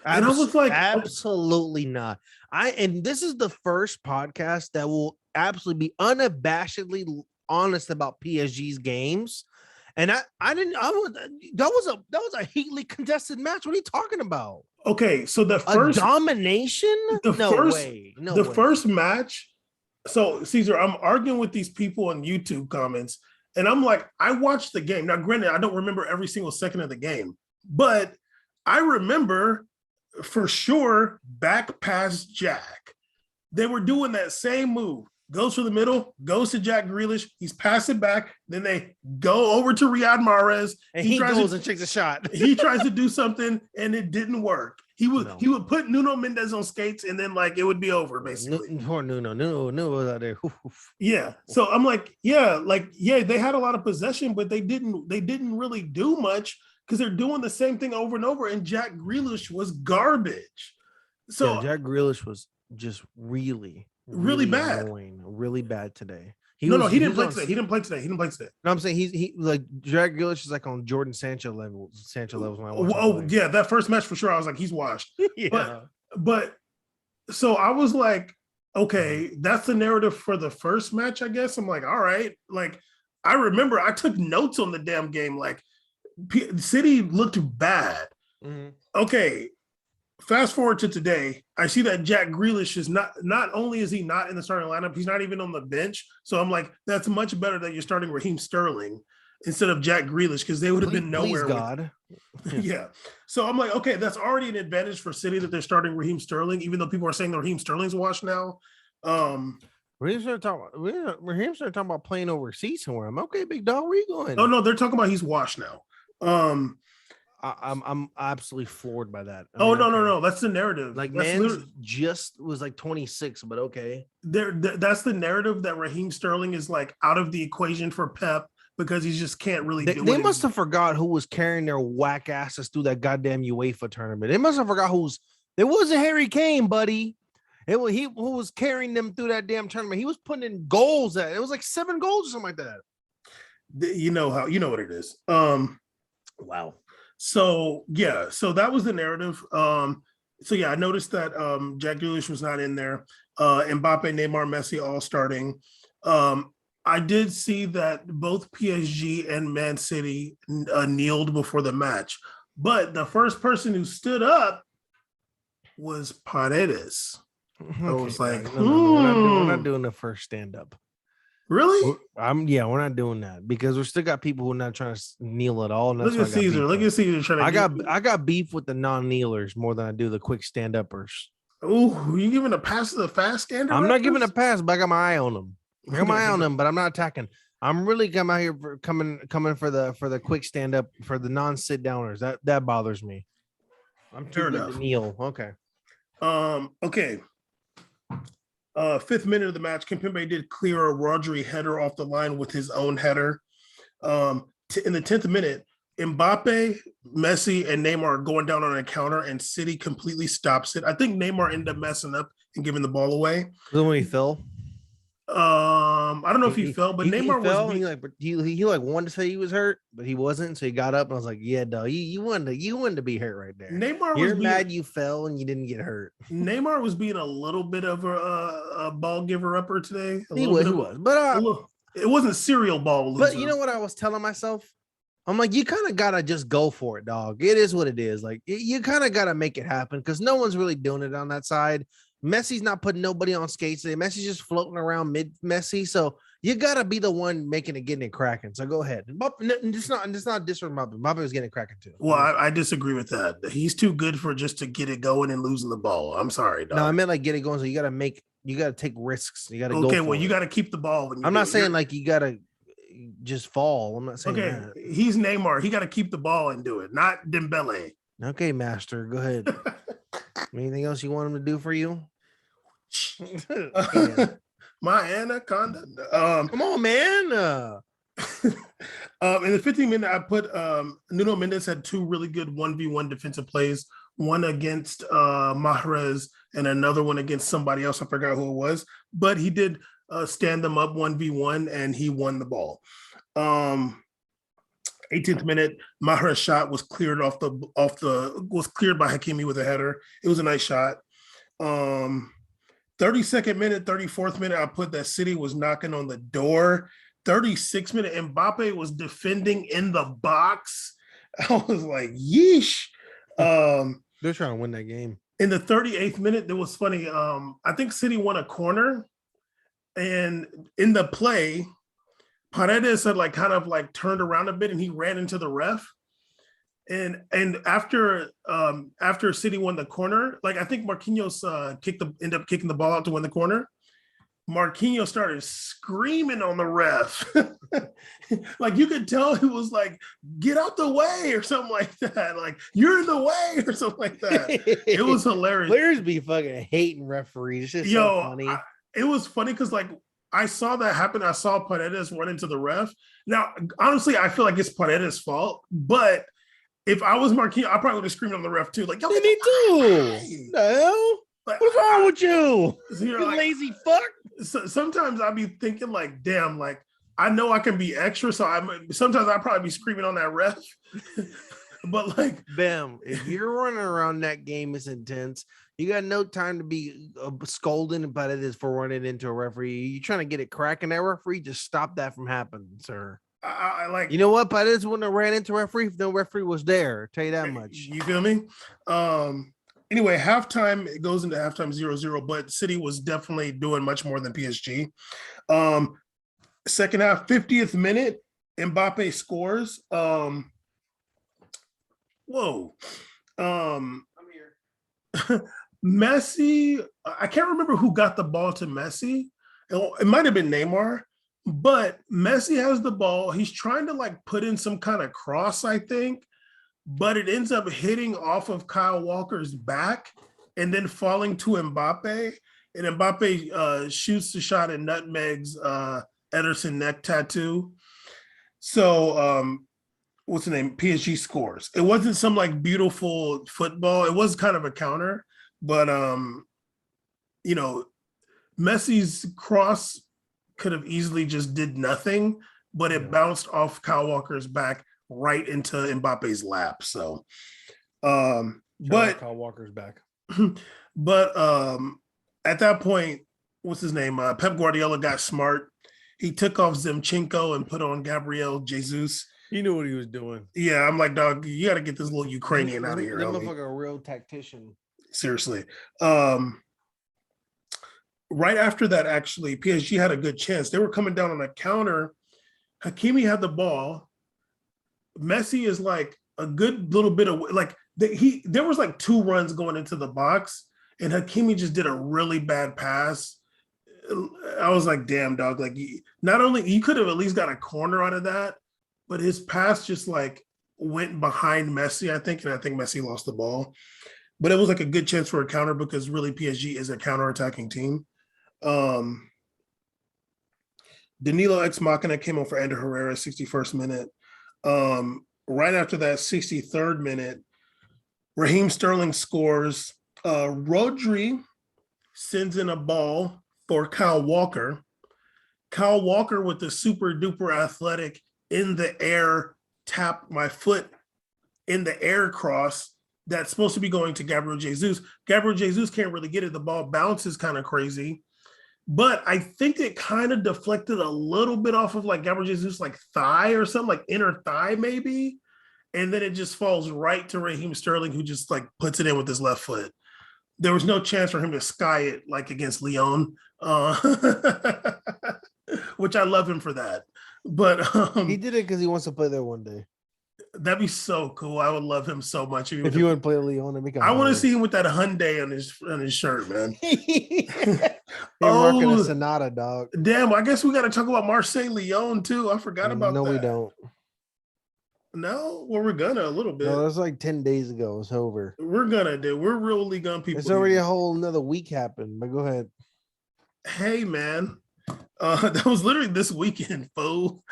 And I was like, absolutely not. And this is the first podcast that will absolutely be unabashedly honest about PSG's games. And that was a heatedly contested match. What are you talking about? Okay, so the first domination? The first match. So Caesar, I'm arguing with these people on YouTube comments, And I'm like, I watched the game. Now, granted, I don't remember every single second of the game, but I remember for sure back past Jack. They were doing that same move. Goes to the middle, goes to Jack Grealish. He's passing back. Then they go over to Riyad Mahrez. And he goes and takes a shot. He tries to do something, and it didn't work. He would put Nuno Mendes on skates, and then like it would be over basically. Poor Nuno was out there. Yeah. So I'm like, yeah, they had a lot of possession, but they didn't really do much because they're doing the same thing over and over. And Jack Grealish was garbage. So yeah, Jack Grealish was just really bad, annoying, really bad today. He didn't play today. He didn't play today. No, I'm saying he like Jack Grealish is like on Jordan Sancho levels. When I watch. Oh yeah, that first match for sure. I was like, he's washed. Yeah. But so I was like, okay, that's the narrative for the first match, I guess. I'm like, all right. Like, I remember I took notes on the damn game. Like, City looked bad. Mm-hmm. Okay. Fast forward to today, I see that Jack Grealish is not only is he not in the starting lineup, he's not even on the bench. So I'm like, that's much better that you're starting Raheem Sterling instead of Jack Grealish because they would have been nowhere. Please God. Yeah. So I'm like, okay, that's already an advantage for City that they're starting Raheem Sterling, even though people are saying that Raheem Sterling's washed now. Raheem started talking about playing overseas somewhere. I'm okay, big dog. Where you going? Oh no, they're talking about he's washed now. I'm absolutely floored by that. No. That's the narrative. Like, man, just was like 26, but okay. That's the narrative that Raheem Sterling is like out of the equation for Pep because he just can't really do it. They must have forgot who was carrying their whack asses through that goddamn UEFA tournament. They must have forgot it wasn't Harry Kane, buddy. It was he who was carrying them through that damn tournament. He was putting in goals. It was like 7 goals or something like that. You know what it is. Wow. So yeah, so that was the narrative. So yeah, I noticed that Jack Grealish was not in there. Mbappe, Neymar, Messi all starting. I did see that both PSG and Man City kneeled before the match, but the first person who stood up was Paredes. Okay, I was like, we're not doing the first stand up. Really? We're not doing that because we still got people who are not trying to kneel at all. Look at Caesar. Look at Caesar trying to. I got beef with the non-kneelers more than I do the quick stand-uppers. Oh, you giving a pass to the fast stand-up? I'm not giving a pass, but I got my eye on them. I got my eye on them, but I'm not attacking. I'm really coming out here coming for the quick stand-up for the non-sit downers. That bothers me. I'm too good to kneel. Okay. Okay. 5th minute of the match, Kimpembe did clear a Rodri header off the line with his own header. In the 10th minute, Mbappe, Messi, and Neymar are going down on a counter, and City completely stops it. I think Neymar ended up messing up and giving the ball away. Then when he fell? I don't know if he fell, but Neymar fell. He wanted to say he was hurt, but he wasn't. So he got up and I was like, "Yeah, dog, you wanted to be hurt right there. You're mad you fell and you didn't get hurt." Neymar was being a little bit of a ball giver upper today. He was, but it wasn't serial ball loser. But you know what I was telling myself? I'm like, you kind of gotta just go for it, dog. It is what it is. Like, you kind of gotta make it happen because no one's really doing it on that side. Messi's not putting nobody on skates today. Messi's just floating around mid-Messi. So you gotta be the one making it, getting it cracking. So go ahead. It's not disrespect. Mbappe was getting it cracking too. Well, I disagree with that. He's too good for just to get it going and losing the ball. I'm sorry, dog. No, I meant like get it going. So you gotta take risks. You gotta go. Okay, well, you gotta keep the ball. I'm not saying like you gotta just fall. I'm not saying that. He's Neymar. He gotta keep the ball and do it, not Dembele. Okay, master. Go ahead. Anything else you want him to do for you? My anaconda. Come on, man. In the 15th minute, I put Nuno Mendes had 2 really good 1v1 defensive plays, one against Mahrez and another one against somebody else. I forgot who it was, but he did stand them up 1v1 and he won the ball. 18th minute, Mahrez's shot was cleared was cleared by Hakimi with a header. It was a nice shot. 32nd minute, 34th minute, I put that City was knocking on the door. 36th minute, Mbappe was defending in the box. I was like, yeesh. They're trying to win that game. In the 38th minute, it was funny. I think City won a corner. And in the play, Paredes had like kind of like turned around a bit and he ran into the ref. And after City won the corner, like I think Marquinhos ended up kicking the ball out to win the corner. Marquinhos started screaming on the ref. Like you could tell he was like, get out the way or something like that. Like you're in the way or something like that. It was hilarious. Players be fucking hating referees. It's just so funny. It was funny because like I saw that happen. I saw Paredes run into the ref. Now, honestly, I feel like it's Paredes' fault, but if I was Marquinhos, I probably would have screamed on the ref too. Like, yo, me too. The hell? Like, what's wrong with you? You like, lazy fuck. So, sometimes I'd be thinking like, damn, like I know I can be extra, so sometimes I'd probably be screaming on that ref. But like, Bam, if you're running around that game is intense, you got no time to be scolding about it for running into a referee. You trying to get it cracking that referee, just stop that from happening, sir. I like, you know what? But it wouldn't have ran into referee if no referee was there. I'll tell you that much. You feel me? Anyway, halftime, it goes into halftime 0-0, but City was definitely doing much more than PSG. Second half, 50th minute, Mbappe scores. Whoa. I'm here. Messi, I can't remember who got the ball to Messi. It might have been Neymar, but Messi has the ball. He's trying to like put in some kind of cross, I think, but it ends up hitting off of Kyle Walker's back and then falling to Mbappe. And Mbappe shoots the shot and nutmegs Ederson neck tattoo. So what's the name? PSG scores. It wasn't some like beautiful football. It was kind of a counter, but you know, Messi's cross could have easily just did nothing, but it bounced off Kyle Walker's back right into Mbappe's lap. So but Kyle Walker's back. But at that point, what's his name? Pep Guardiola got smart. He took off Zinchenko and put on Gabriel Jesus. He knew what he was doing. Yeah, I'm like, dog, you got to get this little Ukrainian out of here. That motherfucker a real tactician. Seriously. Right after that, actually, PSG had a good chance. They were coming down on a counter. Hakimi had the ball. Messi is like a good little bit of like there was like 2 runs going into the box, and Hakimi just did a really bad pass. I was like, damn, dog. Like, not only you could have at least got a corner out of that, but his pass just like went behind Messi, I think, and I think Messi lost the ball. But it was like a good chance for a counter because really PSG is a counter-attacking team. Danilo ex Machina came on for Ander Herrera, 61st minute. Right after that, 63rd minute, Raheem Sterling scores. Rodri sends in a ball for Kyle Walker. Kyle Walker with the super duper athletic in the air tap my foot in the air cross that's supposed to be going to Gabriel Jesus. Gabriel Jesus can't really get it. The ball bounces kind of crazy. But I think it kind of deflected a little bit off of like Gabriel Jesus, like thigh or something, like inner thigh maybe. And then it just falls right to Raheem Sterling, who just like puts it in with his left foot. There was no chance for him to sky it like against Lyon, which I love him for that. But he did it because he wants to play there one day. That'd be so cool. I would love him so much. If you want to play Lyon, I want to see him with that Hyundai on his shirt, man. Rocking a Sonata, dog. Damn, I guess we got to talk about Marseille Lyon too. I forgot about that. No, we don't. No, well, we're gonna a little bit. No, that's like 10 days ago. It's over. We're gonna do. We're real Ligue 1 people. It's already a whole another week happened. But go ahead. Hey, man, that was literally this weekend, fool.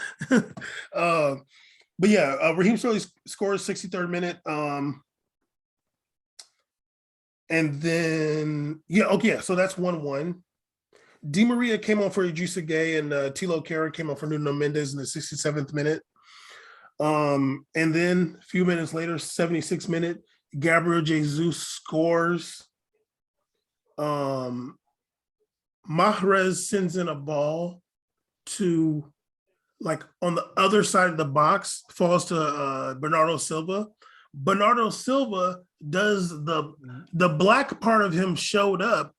But yeah, Raheem Sterling scores 63rd minute. And then so that's 1-1. Di Maria came on for Idrissa Gueye and Tilo Kehrer came on for Nuno Mendes in the 67th minute. And then a few minutes later, 76th minute, Gabriel Jesus scores. Mahrez sends in a ball to like on the other side of the box, falls to Bernardo Silva. Bernardo Silva does the black part of him showed up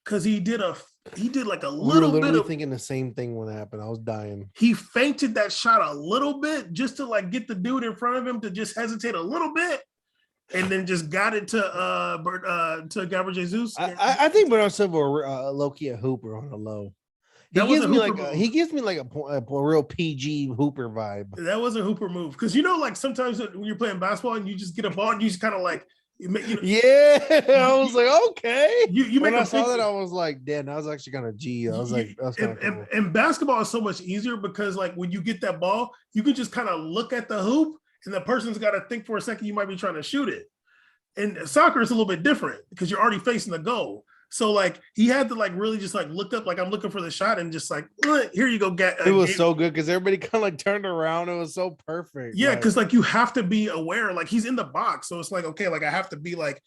because he did like a We were little bit literally of thinking the same thing when it happened. I was dying. he feinted that shot a little bit just to like get the dude in front of him to just hesitate a little bit, and then just got it to Gabriel Jesus. I think Bernardo Silva low key a hooper on the low. That was a Hooper move. He gives me like a real PG Hooper vibe. That was a Hooper move because like sometimes when you're playing basketball and you just get a ball and you just kind of like yeah, I was like, okay. You when I saw that, I was like, damn, that was actually kind of G. I was like, that's kind of cool. And basketball is so much easier because like when you get that ball, you can just kind of look at the hoop and the person's got to think for a second you might be trying to shoot it. And soccer is a little bit different because you're already facing the goal. So like he had to like really just like look up like I'm looking for the shot and just like here you go. It was so good because everybody kind of like turned around. It was so perfect. Yeah, because like you have to be aware. Like he's in the box, so it's like okay, like I have to be like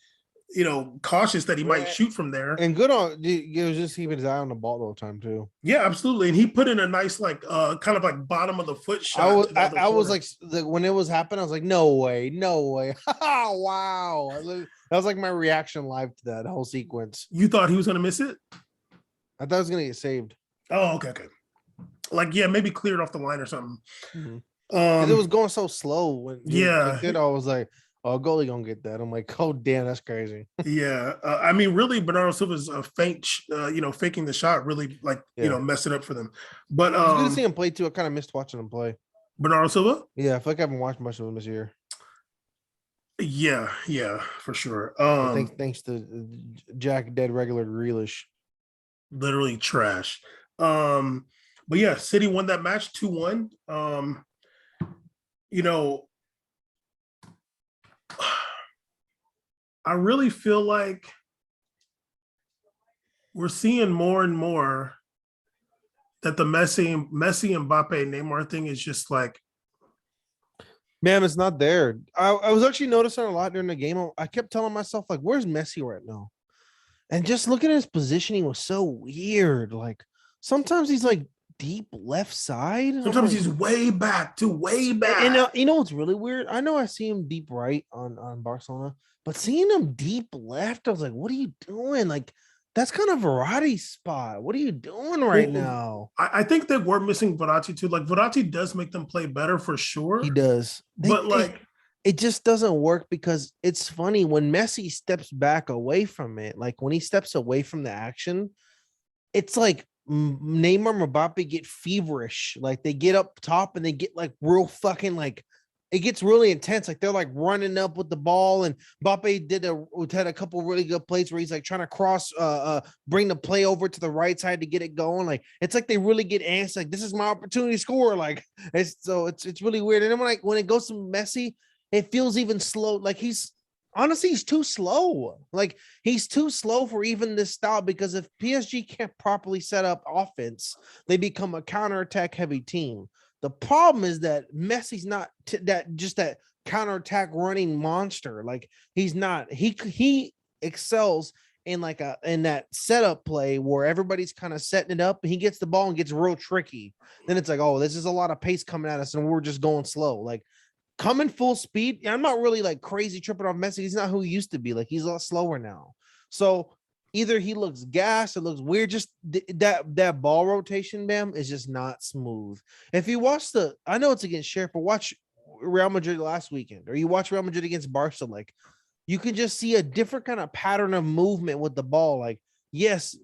cautious that he might shoot from there. And good on he was just keeping his eye on the ball the whole time too. Yeah, absolutely. And he put in a nice like kind of like bottom of the foot shot. I was like when it was happening, I was like, no way. Wow. That was like my reaction live to that whole sequence. You thought he was gonna miss it? I thought it was gonna get saved. Oh, okay. Like yeah, maybe cleared off the line or something. Mm-hmm. It was going so slow when yeah, I was like, oh, goalie gonna get that. I'm like, oh damn, that's crazy. Yeah, I mean, really, Bernardo Silva's feint, faking the shot, really like messed it up for them. But it's good to see him play too. I kind of missed watching him play. Bernardo Silva. Yeah, I feel like I haven't watched much of him this year. Yeah, for sure. Thanks to Jack Dead regular Grealish. Literally trash. But yeah, City won that match 2-1. I really feel like we're seeing more and more that the Messi Mbappe Neymar thing is just like, man, it's not there. I was actually noticing a lot during the game. I kept telling myself, like, where's Messi right now? And just looking at his positioning was so weird. Like sometimes he's like deep left side. Sometimes he's way back. And you know what's really weird? I know I see him deep right on Barcelona, but seeing him deep left, I was like, what are you doing? Like that's kind of Verratti's spot. What are you doing right now? I think that we're missing Verratti too. Like Verratti does make them play better for sure. He does. It just doesn't work because it's funny when Messi steps back away from it. Like when he steps away from the action, it's like Neymar and Mbappe get feverish. Like they get up top and they get like real fucking like it gets really intense. Like they're like running up with the ball, and Mbappe had a couple really good plays where he's like trying to cross, bring the play over to the right side to get it going. Like it's like they really get antsy. Like this is my opportunity to score. Like it's really weird. And then when it goes to Messi, it feels even slow. Like he's too slow. Like he's too slow for even this style because if PSG can't properly set up offense, they become a counterattack heavy team. The problem is that Messi's not that counterattack running monster. Like he's not. He excels in in that setup play where everybody's kind of setting it up and he gets the ball and gets real tricky. Then it's like, oh, this is a lot of pace coming at us and we're just going slow. Like coming full speed. I'm not really like crazy tripping off Messi. He's not who he used to be. Like he's a lot slower now. So either he looks gassed, it looks weird. Just that ball rotation, bam, is just not smooth. If you watch I know it's against Sheriff, but watch Real Madrid last weekend, or you watch Real Madrid against Barca, like you can just see a different kind of pattern of movement with the ball. Like, yes,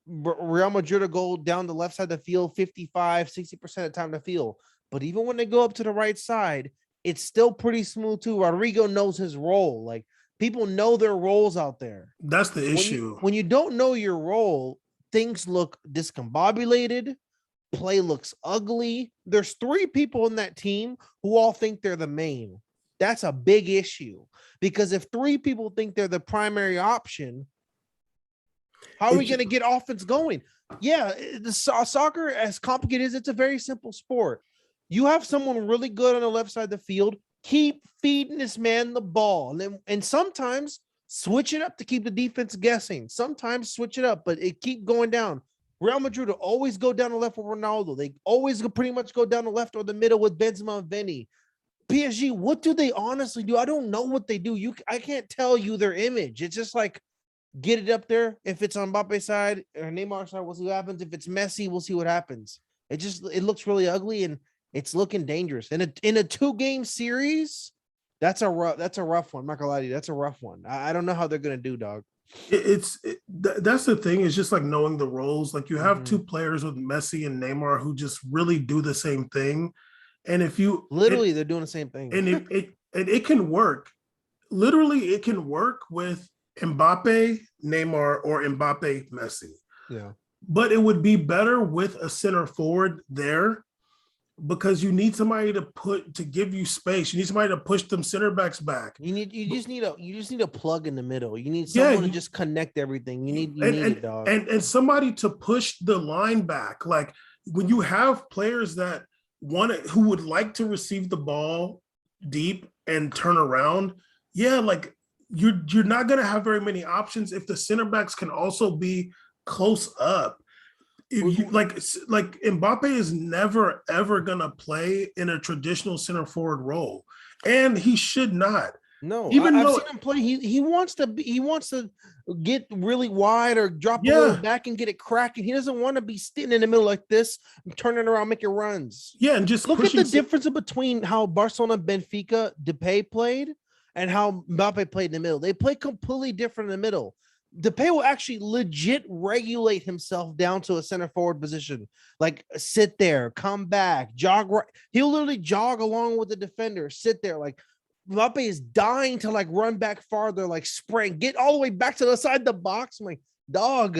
Real Madrid will go down the left side of the field 55, 60% of the time to field. But even when they go up to the right side, it's still pretty smooth too. Rodrigo knows his role. Like people know their roles out there. That's the issue. When you don't know your role, things look discombobulated. Play looks ugly. There's 3 people in that team who all think they're the main. That's a big issue because if 3 people think they're the primary option, how are we going to get offense going? Yeah, the soccer, as complicated as it's a very simple sport. You have someone really good on the left side of the field. Keep feeding this man the ball. And sometimes switch it up to keep the defense guessing. Sometimes switch it up, but it keep going down. Real Madrid will always go down the left with Ronaldo. They always pretty much go down the left or the middle with Benzema and Vinny. PSG, what do they honestly do? I don't know what they do. I can't tell you their image. It's just like get it up there. If it's on Mbappe's side or Neymar's side, we'll see what happens. If it's Messi, we'll see what happens. It looks really ugly and it's looking dangerous. In a 2-game series, that's a rough one. I'm not gonna lie to you. That's a rough one. I don't know how they're gonna do, dog. That's the thing. It's just like knowing the roles. Like you have two Mhm. players with Messi and Neymar who just really do the same thing. And if you Literally, they're doing the same thing. and it can work. Literally, it can work with Mbappe, Neymar, or Mbappe, Messi. Yeah. But it would be better with a center forward there because you need somebody to give you space. You need somebody to push them center backs back. You just need a plug in the middle. You need Yeah, someone to just connect everything. You need it, dog. And somebody to push the line back. Like when you have players that who would like to receive the ball deep and turn around, yeah, like you're not gonna have very many options if the center backs can also be close up. If you, like Mbappe is never ever gonna play in a traditional center forward role, and he should not. No, Even I've though, seen him play. He wants to get really wide or drop a little yeah, back and get it cracking. He doesn't want to be sitting in the middle like this, turning around, making runs. yeah, and just Look at pushing. the difference between how Barcelona, Benfica, Depay played and how Mbappe played in the middle. They play completely different in the middle. Depay will actually legit regulate himself down to a center forward position, like sit there, come back, jog right. He'll literally jog along with the defender, sit there. Like Mbappe is dying to like run back farther, like sprint, get all the way back to the side of the box. I'm like, dog,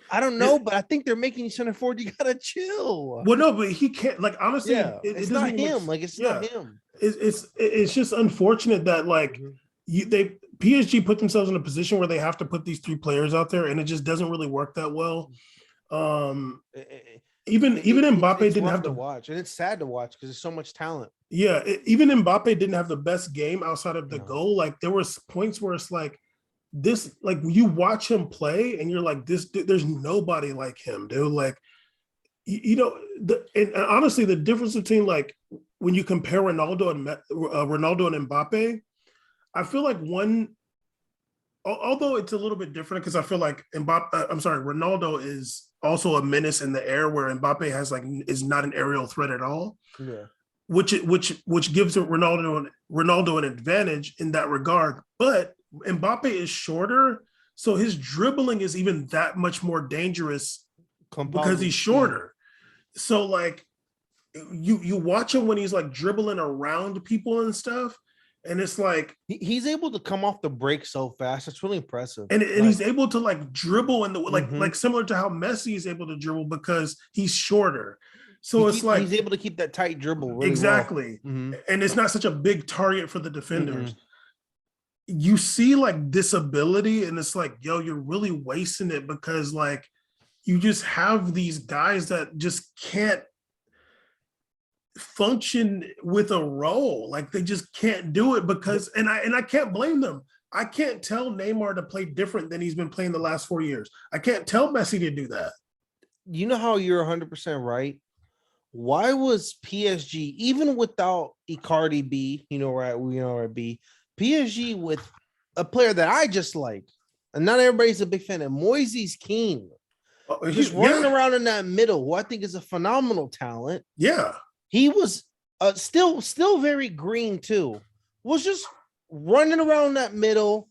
I don't know, but I think they're making you center forward. You gotta chill. Well, no, but he can't. Like honestly, Yeah, it's doesn't not even him. Like it's not him. It's just unfortunate that like PSG put themselves in a position where they have to put these three players out there, and it just doesn't really work that well. Even Mbappe didn't have to watch, and it's sad to watch because there's so much talent. Yeah, even Mbappe didn't have the best game outside of the goal. Like there was points where it's like this, like you watch him play, and you're like, this. There's nobody like him, dude. Like, and honestly, the difference between like when you compare Ronaldo and Mbappe, I feel like although it's a little bit different because I feel like Ronaldo is also a menace in the air where Mbappe is not an aerial threat at all. Yeah. Which gives Ronaldo an advantage in that regard. But Mbappe is shorter, so his dribbling is even that much more dangerous because he's shorter. Yeah. So like you watch him when he's like dribbling around people and stuff, and it's like he's able to come off the break so fast. It's really impressive. And he's able to like dribble in the like similar to how Messi is able to dribble because he's shorter. So he's able to keep that tight dribble really exactly. Well. Mm-hmm. And it's not such a big target for the defenders. Mm-hmm. You see like this ability, and it's like, yo, you're really wasting it because like you just have these guys that just can't function with a role. Like they just can't do it because and I can't blame them. I can't tell Neymar to play different than he's been playing the last 4 years. I can't tell Messi to do that. You know how you're 100% right? Why was PSG, even without Icardi B, PSG with a player that I just like, and not everybody's a big fan of, Moises Kean, just running around in that middle, who I think is a phenomenal talent. Yeah. He was still very green too, was just running around that middle,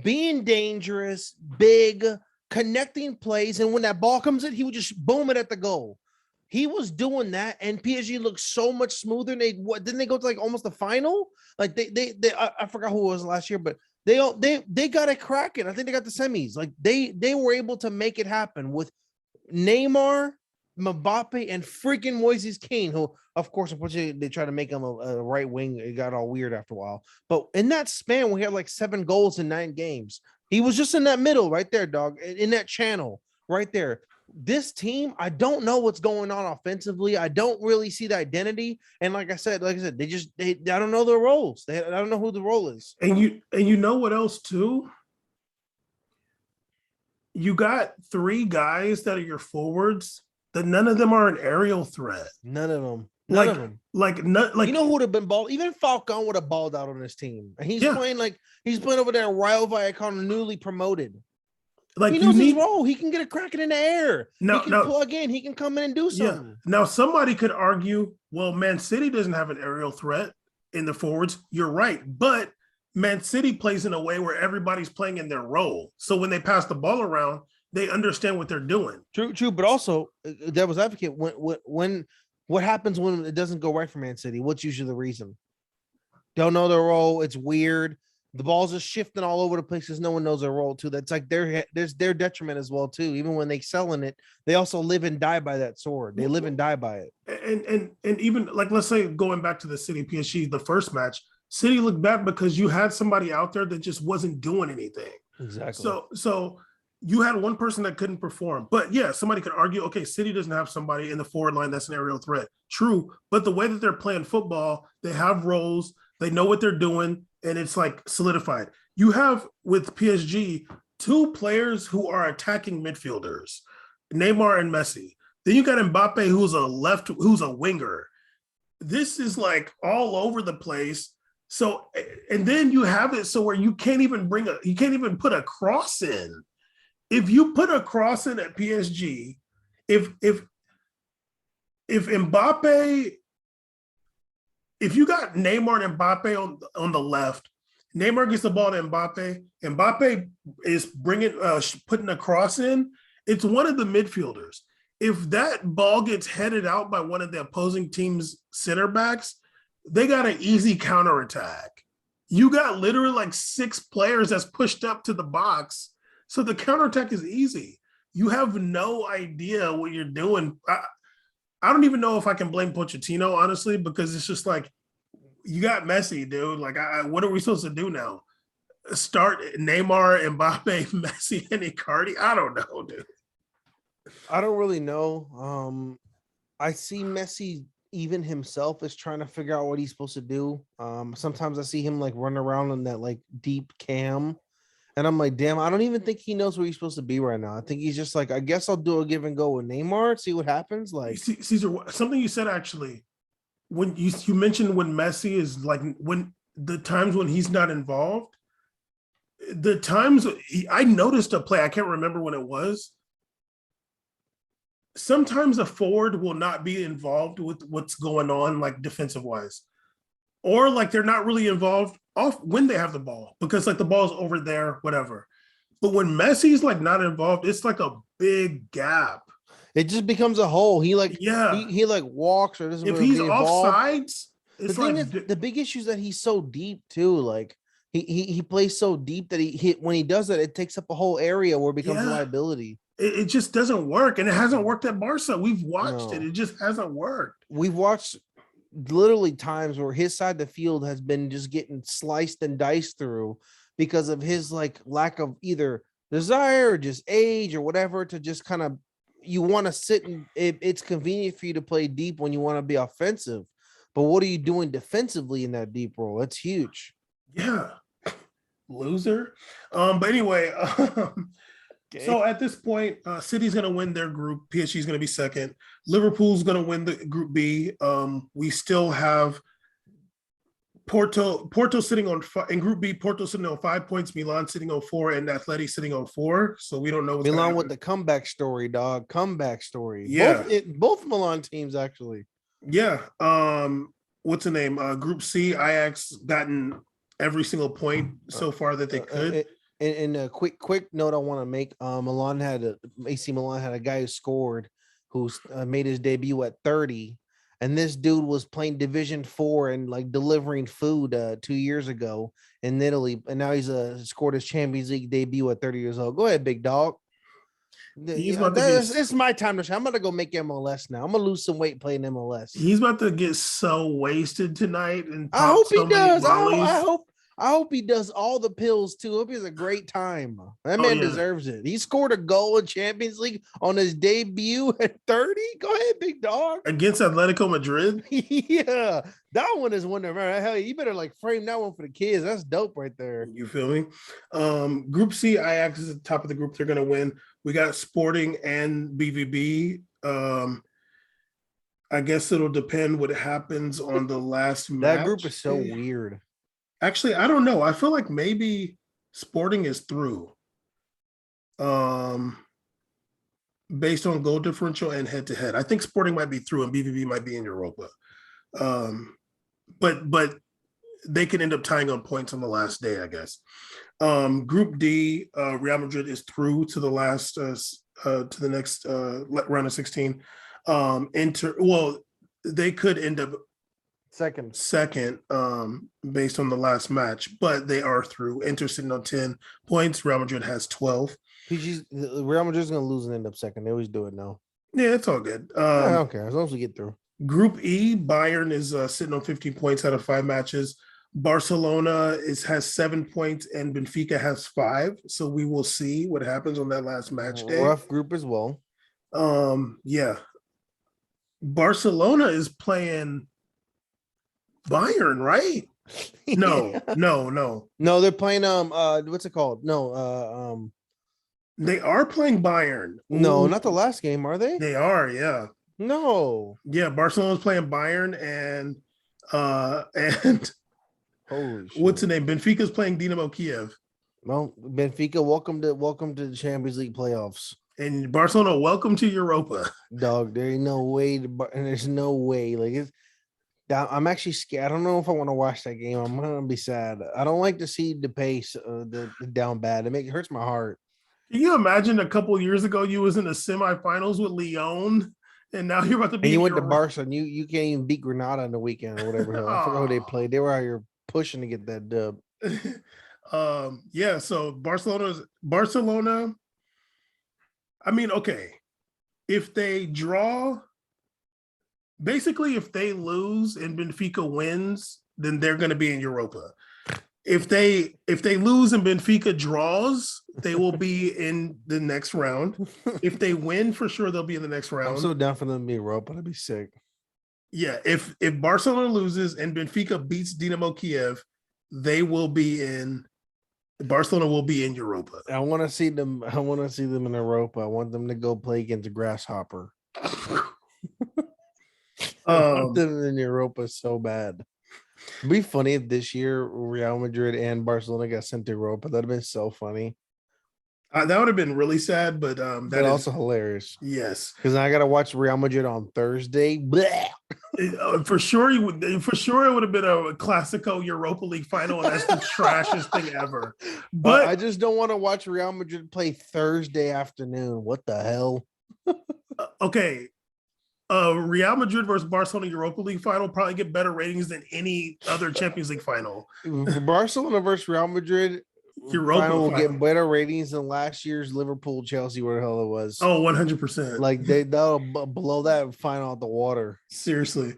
being dangerous, big, connecting plays, and when that ball comes in, he would just boom it at the goal. He was doing that, and PSG looked so much smoother. And didn't they go to like almost the final? Like they I forgot who it was last year, but they got it cracking. I think they got the semis. Like they were able to make it happen with Neymar, Mbappe, and freaking Moises Kean, who of course unfortunately they tried to make him a right wing. It got all weird after a while. But in that span, we had like 7 goals in 9 games. He was just in that middle right there, dog, in that channel right there. This team, I don't know what's going on offensively. I don't really see the identity. And like I said, I don't know their roles. I don't know who the role is. And you know what else too? You got 3 guys that are your forwards that none of them are an aerial threat. None of them. You know who would have been balled? Even Falcon would have balled out on this team. And he's playing over there in Rayo Vallecano, newly promoted. Like He you knows his need role. He can get a crack in the air. He can now. plug in. He can come in and do Yeah. something. Now somebody could argue, well, Man City doesn't have an aerial threat in the forwards. You're right, but Man City plays in a way where everybody's playing in their role. So when they pass the ball around, they understand what they're doing. True. But also, devil's advocate. What happens when it doesn't go right for Man City? What's usually the reason? Don't know their role. It's weird. The ball's just shifting all over the place because no one knows their role too. That's like there's their detriment as well too. Even when they sell in it, they also live and die by that sword. They live and die by it. And even like let's say going back to the City PSG, the first match, City looked bad because you had somebody out there that just wasn't doing anything. Exactly. So you had one person that couldn't perform. But yeah, somebody could argue, okay, City doesn't have somebody in the forward line that's an aerial threat. True. But the way that they're playing football, they have roles, they know what they're doing, and it's like solidified. You have with PSG two players who are attacking midfielders, Neymar and Messi. Then you got Mbappe, who's a winger. This is like all over the place. So, and then you have it so where you can't even put a cross in. If you put a cross in at PSG, if Mbappe, if you got Neymar and Mbappe on the left, Neymar gets the ball to Mbappe. Mbappe is putting a cross in. It's one of the midfielders. If that ball gets headed out by one of the opposing team's center backs, they got an easy counterattack. You got literally like 6 players that's pushed up to the box. So the counterattack is easy. You have no idea what you're doing. I don't even know if I can blame Pochettino, honestly, because it's just like, you got Messi, dude. Like, what are we supposed to do now? Start Neymar, Mbappe, Messi, and Icardi? I don't know, dude. I don't really know. I see Messi even himself is trying to figure out what he's supposed to do. Sometimes I see him like run around in that like deep cam. And I'm like, damn, I don't even think he knows where he's supposed to be right now. I think he's just like, I guess I'll do a give and go with Neymar, see what happens. Like, Caesar, something you said actually, when you mentioned when Messi is like, when the times when he's not involved, the times I noticed a play, I can't remember when it was. Sometimes a forward will not be involved with what's going on, like defensive wise, or like they're not really involved off when they have the ball because like the ball's over there, whatever. But when Messi's like not involved, it's like a big gap. it just becomes a hole. He like, Yeah, he like walks or doesn't if really he's be involved. offsides, The it's thing like is, the big issue is that he's so deep too. Like he plays so deep that when he does that, it takes up a whole area where it becomes a yeah, liability. it just doesn't work, and it hasn't worked at Barca. We've watched it; No. it just hasn't worked. We've watched literally times where his side of the field has been just getting sliced and diced through because of his like lack of either desire or just age or whatever to just kind of you want to sit and it's convenient for you to play deep when you want to be offensive. But what are you doing defensively in that deep role? It's huge. Yeah, loser. But anyway, so at this point, City's going to win their group. PSG is going to be second. Liverpool's going to win the Group B. We still have Porto sitting on in Group B. Porto sitting on 5 points. Milan sitting on 4, and Atleti sitting on 4. So we don't know what's Milan with the comeback story, dog. Comeback story. Yeah, both Milan teams actually. Yeah. What's the name? Group C, Ajax gotten every single point so far that they could. And a quick note I want to make: AC Milan had a guy who scored, who made his debut at 30, and this dude was playing Division 4 and like delivering food 2 years ago in Italy, and now he's scored his Champions League debut at 30 years old. Go ahead, big dog. It's my time to shine. I'm gonna go make MLS now. I'm gonna lose some weight playing MLS. He's about to get so wasted tonight, and I hope he does. I hope he does all the pills too. I hope he has a great time. That man deserves it. He scored a goal in Champions League on his debut at 30. Go ahead, big dog. Against Atletico Madrid. Yeah, that one is one to remember. Hell, you better like frame that one for the kids. That's dope right there. You feel me? Group C, Ajax is at the top of the group. They're gonna win. We got Sporting and BVB. I guess it'll depend what happens on the last match. That group is so weird. Actually, I don't know. I feel like maybe Sporting is through. Um, based on goal differential and head to head. I think Sporting might be through and BVB might be in Europa. But they could end up tying on points on the last day, I guess. Group D, Real Madrid is through to the last to the next round of 16. They could end up second based on the last match, but they are through. Inter sitting on 10 points. Real Madrid has 12. Real Madrid's gonna lose and end up second. They always do it now. Yeah, it's all good. I don't care as long as we get through. Group E, Bayern is sitting on 15 points out of 5 matches. Barcelona has 7 points and Benfica has 5. So we will see what happens on that last match day. Rough group as well. Yeah. Barcelona is playing Bayern, right? No. No, they're playing what's it called? No, they are playing Bayern. No, Ooh. not the last game, are they? They are, yeah. No. Yeah, Barcelona's playing Bayern and holy shit. What's the name? Benfica's playing Dinamo Kiev. Well, Benfica, welcome to the Champions League playoffs. And Barcelona, welcome to Europa. Dog, there ain't no way there's no way. Like I'm actually scared. I don't know if I want to watch that game. I'm gonna be sad. I don't like to see the pace the down bad. It hurts my heart. Can you imagine a couple years ago you was in the semifinals with Lyon, and now you're about to be. And you went to Barca, and you can't even beat Granada in the weekend or whatever. I forgot who they played. They were out here pushing to get that dub. Yeah. So Barcelona. I mean, okay, if they draw, basically, if they lose and Benfica wins, then they're going to be in Europa. If they lose and Benfica draws, they will be in the next round. If they win, for sure they'll be in the next round. I'm so down for them to be Europa. That'd be sick. Yeah, if Barcelona loses and Benfica beats Dinamo Kiev, they will be in. Barcelona will be in Europa. I want to see them. I want to see them in Europa. I want them to go play against a grasshopper. I want them in Europa so bad. It'd be funny if this year Real Madrid and Barcelona got sent to Europa. That'd have been so funny. That would have been really sad, but that is also hilarious. Yes, because I got to watch Real Madrid on Thursday. For sure, it would have been a Classico Europa League final, and that's the trashiest thing ever. But I just don't want to watch Real Madrid play Thursday afternoon. What the hell? Okay. Real Madrid versus Barcelona Europa League final probably get better ratings than any other Champions League final. Barcelona versus Real Madrid Europa final will get better ratings than last year's Liverpool Chelsea, where the hell it was. Oh, 100%. Like they'll blow that final out the water. Seriously.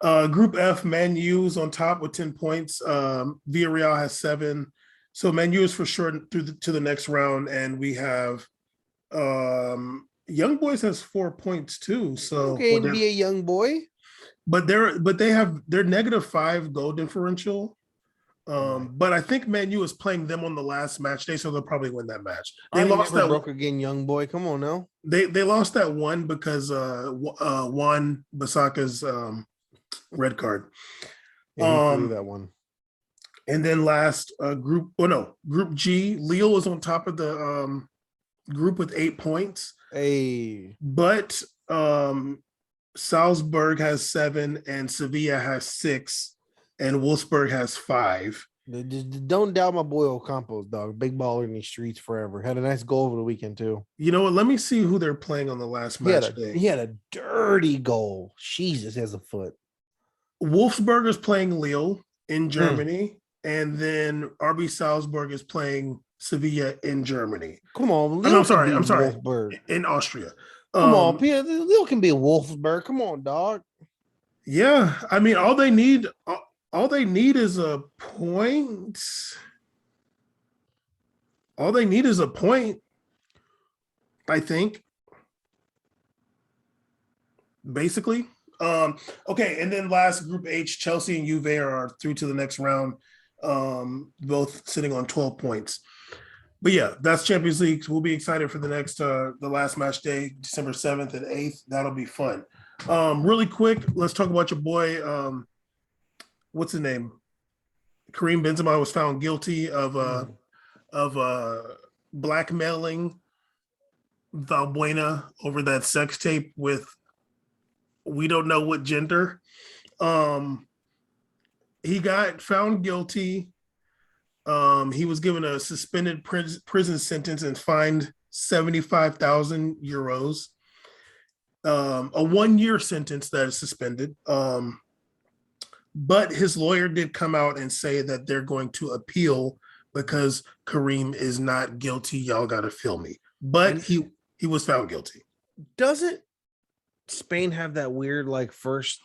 Group F, Man U's on top with 10 points. Villareal has 7. So Man U is for sure to the next round, and we have Young Boys has 4 points too. So okay, to be a young boy, but they have their -5 goal differential. But I think Man U is playing them on the last match day, so they'll probably win that match. They lost that broke again, young boy. Come on now. They lost that one because Juan Bissaka's red card. That one. And then last Group G, Lille is on top of the group with 8 points. Hey, but Salzburg has 7 and Sevilla has 6 and Wolfsburg has 5. Don't doubt my boy Ocampos, dog. Big baller in these streets forever. Had a nice goal over the weekend too. You know what? Let me see who they're playing on the last match day. He had a dirty goal. Jesus has a foot. Wolfsburg is playing Lille in Germany, and then RB Salzburg is playing Sevilla in Germany. Come on, I'm sorry. Wolfsburg. In Austria. Come on, Lille can be a Wolfsburg. Come on, dog. Yeah, I mean, all they need is a point. All they need is a point, I think. Basically. Okay, and then last Group H, Chelsea and Juve are through to the next round, both sitting on 12 points. But yeah, that's Champions League. We'll be excited for the next the last match day, December 7th and 8th. That'll be fun. Really quick, let's talk about your boy. What's his name? Karim Benzema was found guilty of blackmailing Valbuena over that sex tape with we don't know what gender. Um, he got found guilty. He was given a suspended prison sentence and fined 75,000 euros. A 1 year sentence that is suspended. But his lawyer did come out and say that they're going to appeal because Kareem is not guilty. Y'all got to feel me. But he was found guilty. Doesn't Spain have that weird like first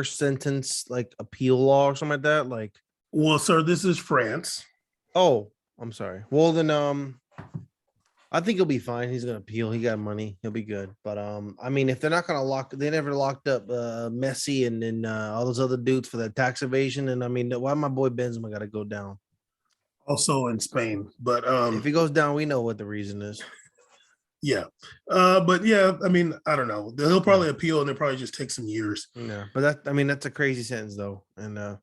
sentence like appeal law or something like that? Like, well, sir, this is France. oh, I'm sorry. Well, then I think he'll be fine. He's gonna appeal. He got money. He'll be good. But I mean, if they're not gonna they never locked up Messi and then all those other dudes for that tax evasion. And I mean, why my boy Benzema got to go down? Also in Spain, but if he goes down, we know what the reason is. Yeah, but yeah, I mean, I don't know. He'll probably appeal, and it'll probably just take some years. Yeah, but that's a crazy sentence though. And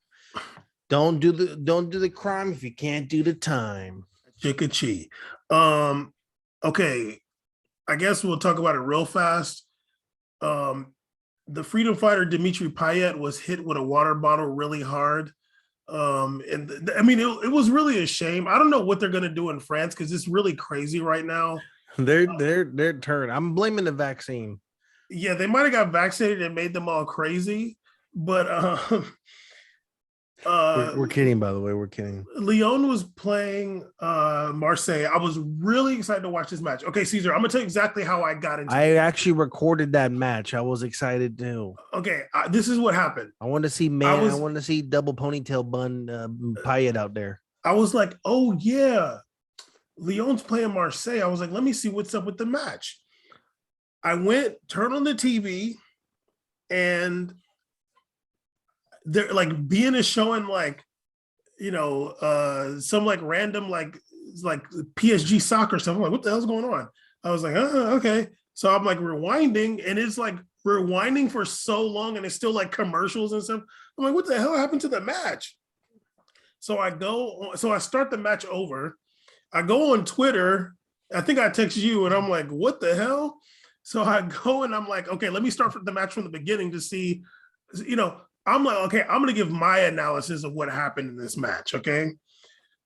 don't do the crime if you can't do the time. Chicka-chee. Okay, I guess we'll talk about it real fast. The freedom fighter Dimitri Payet was hit with a water bottle really hard. And I mean, it was really a shame. I don't know what they're gonna do in France because it's really crazy right now. They're turned. I'm blaming the vaccine. Yeah, they might have got vaccinated and made them all crazy, but we're kidding, by the way. We're kidding. Lyon was playing Marseille. I was really excited to watch this match. Okay, Caesar, I'm gonna tell you exactly how I got into it. Actually recorded that match. I was excited too. Okay, this is what happened. I want to see I want to see double ponytail bun Payet out there. I was like, oh yeah, Lyon's playing Marseille. I was like, let me see what's up with the match. I turned on the TV, and they're like being is showing like, some like random like PSG soccer stuff. I'm like, what the hell's going on? I was like, okay. So I'm like rewinding, and it's like rewinding for so long, and it's still like commercials and stuff. I'm like, what the hell happened to the match? So I start the match over. I go on Twitter. I think I text you, and I'm like, what the hell? So I go and I'm like, okay, let me start the match from the beginning to see, I'm like, okay, I'm going to give my analysis of what happened in this match, okay?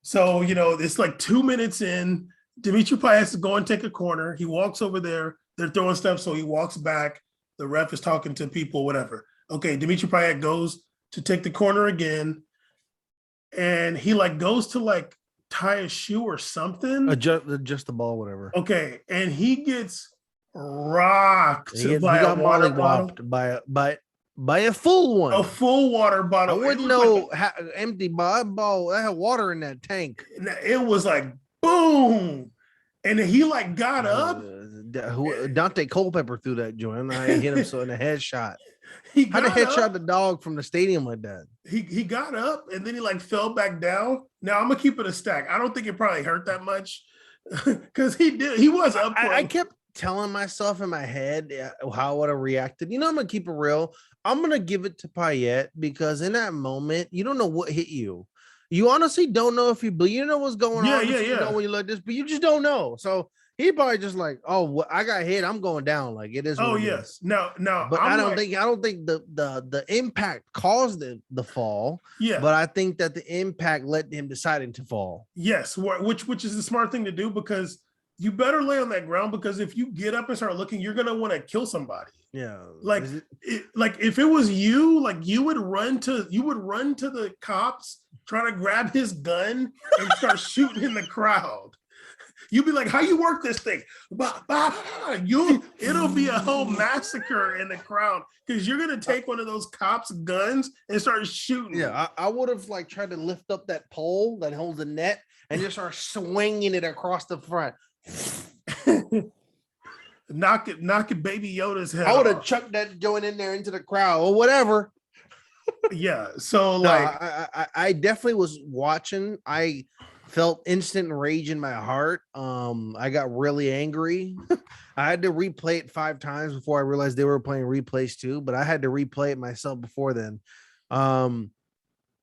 So, it's like 2 minutes in, Dimitri Payet has to go and take a corner. He walks over there. They're throwing stuff, so he walks back. The ref is talking to people, whatever. Okay, Dimitri Payet goes to take the corner again, and he like goes to like tie a shoe or something. Adjust the ball, whatever. Okay, and he gets rocked by a water bottle. By a full one. A full water bottle. I wouldn't know empty ball. I had water in that tank. It was like boom. And he like got up. Dante Culpepper threw that joint. I hit him so in a headshot. How to headshot the dog from the stadium like that? He got up and then he like fell back down. Now I'm gonna keep it a stack. I don't think it probably hurt that much because he was up. I kept telling myself in my head how I would have reacted. I'm gonna keep it real. I'm gonna give it to Payet because in that moment you don't know what hit you. You honestly don't know if you know what's going on. You know when you look at this, but you just don't know. So he probably just like, oh, I got hit. I'm going down. Like it is. Oh yes. No. But I don't think the impact caused the fall. Yeah. But I think that the impact led him deciding to fall. Yes, which is the smart thing to do because you better lay on that ground because if you get up and start looking, you're gonna want to kill somebody. Yeah. Like if it was you, like you would run to the cops, try to grab his gun and start shooting in the crowd. You'd be like, how you work this thing? It'll be a whole massacre in the crowd because you're gonna take one of those cops' guns and start shooting. Yeah, I would have like tried to lift up that pole that holds the net and just start swinging it across the front. knock it baby Yoda's head. I would have chucked that joint in there into the crowd or whatever. Yeah, so I definitely was watching. I felt instant rage in my heart. I got really angry. I had to replay it 5 times before I realized they were playing replays too, but I had to replay it myself before then.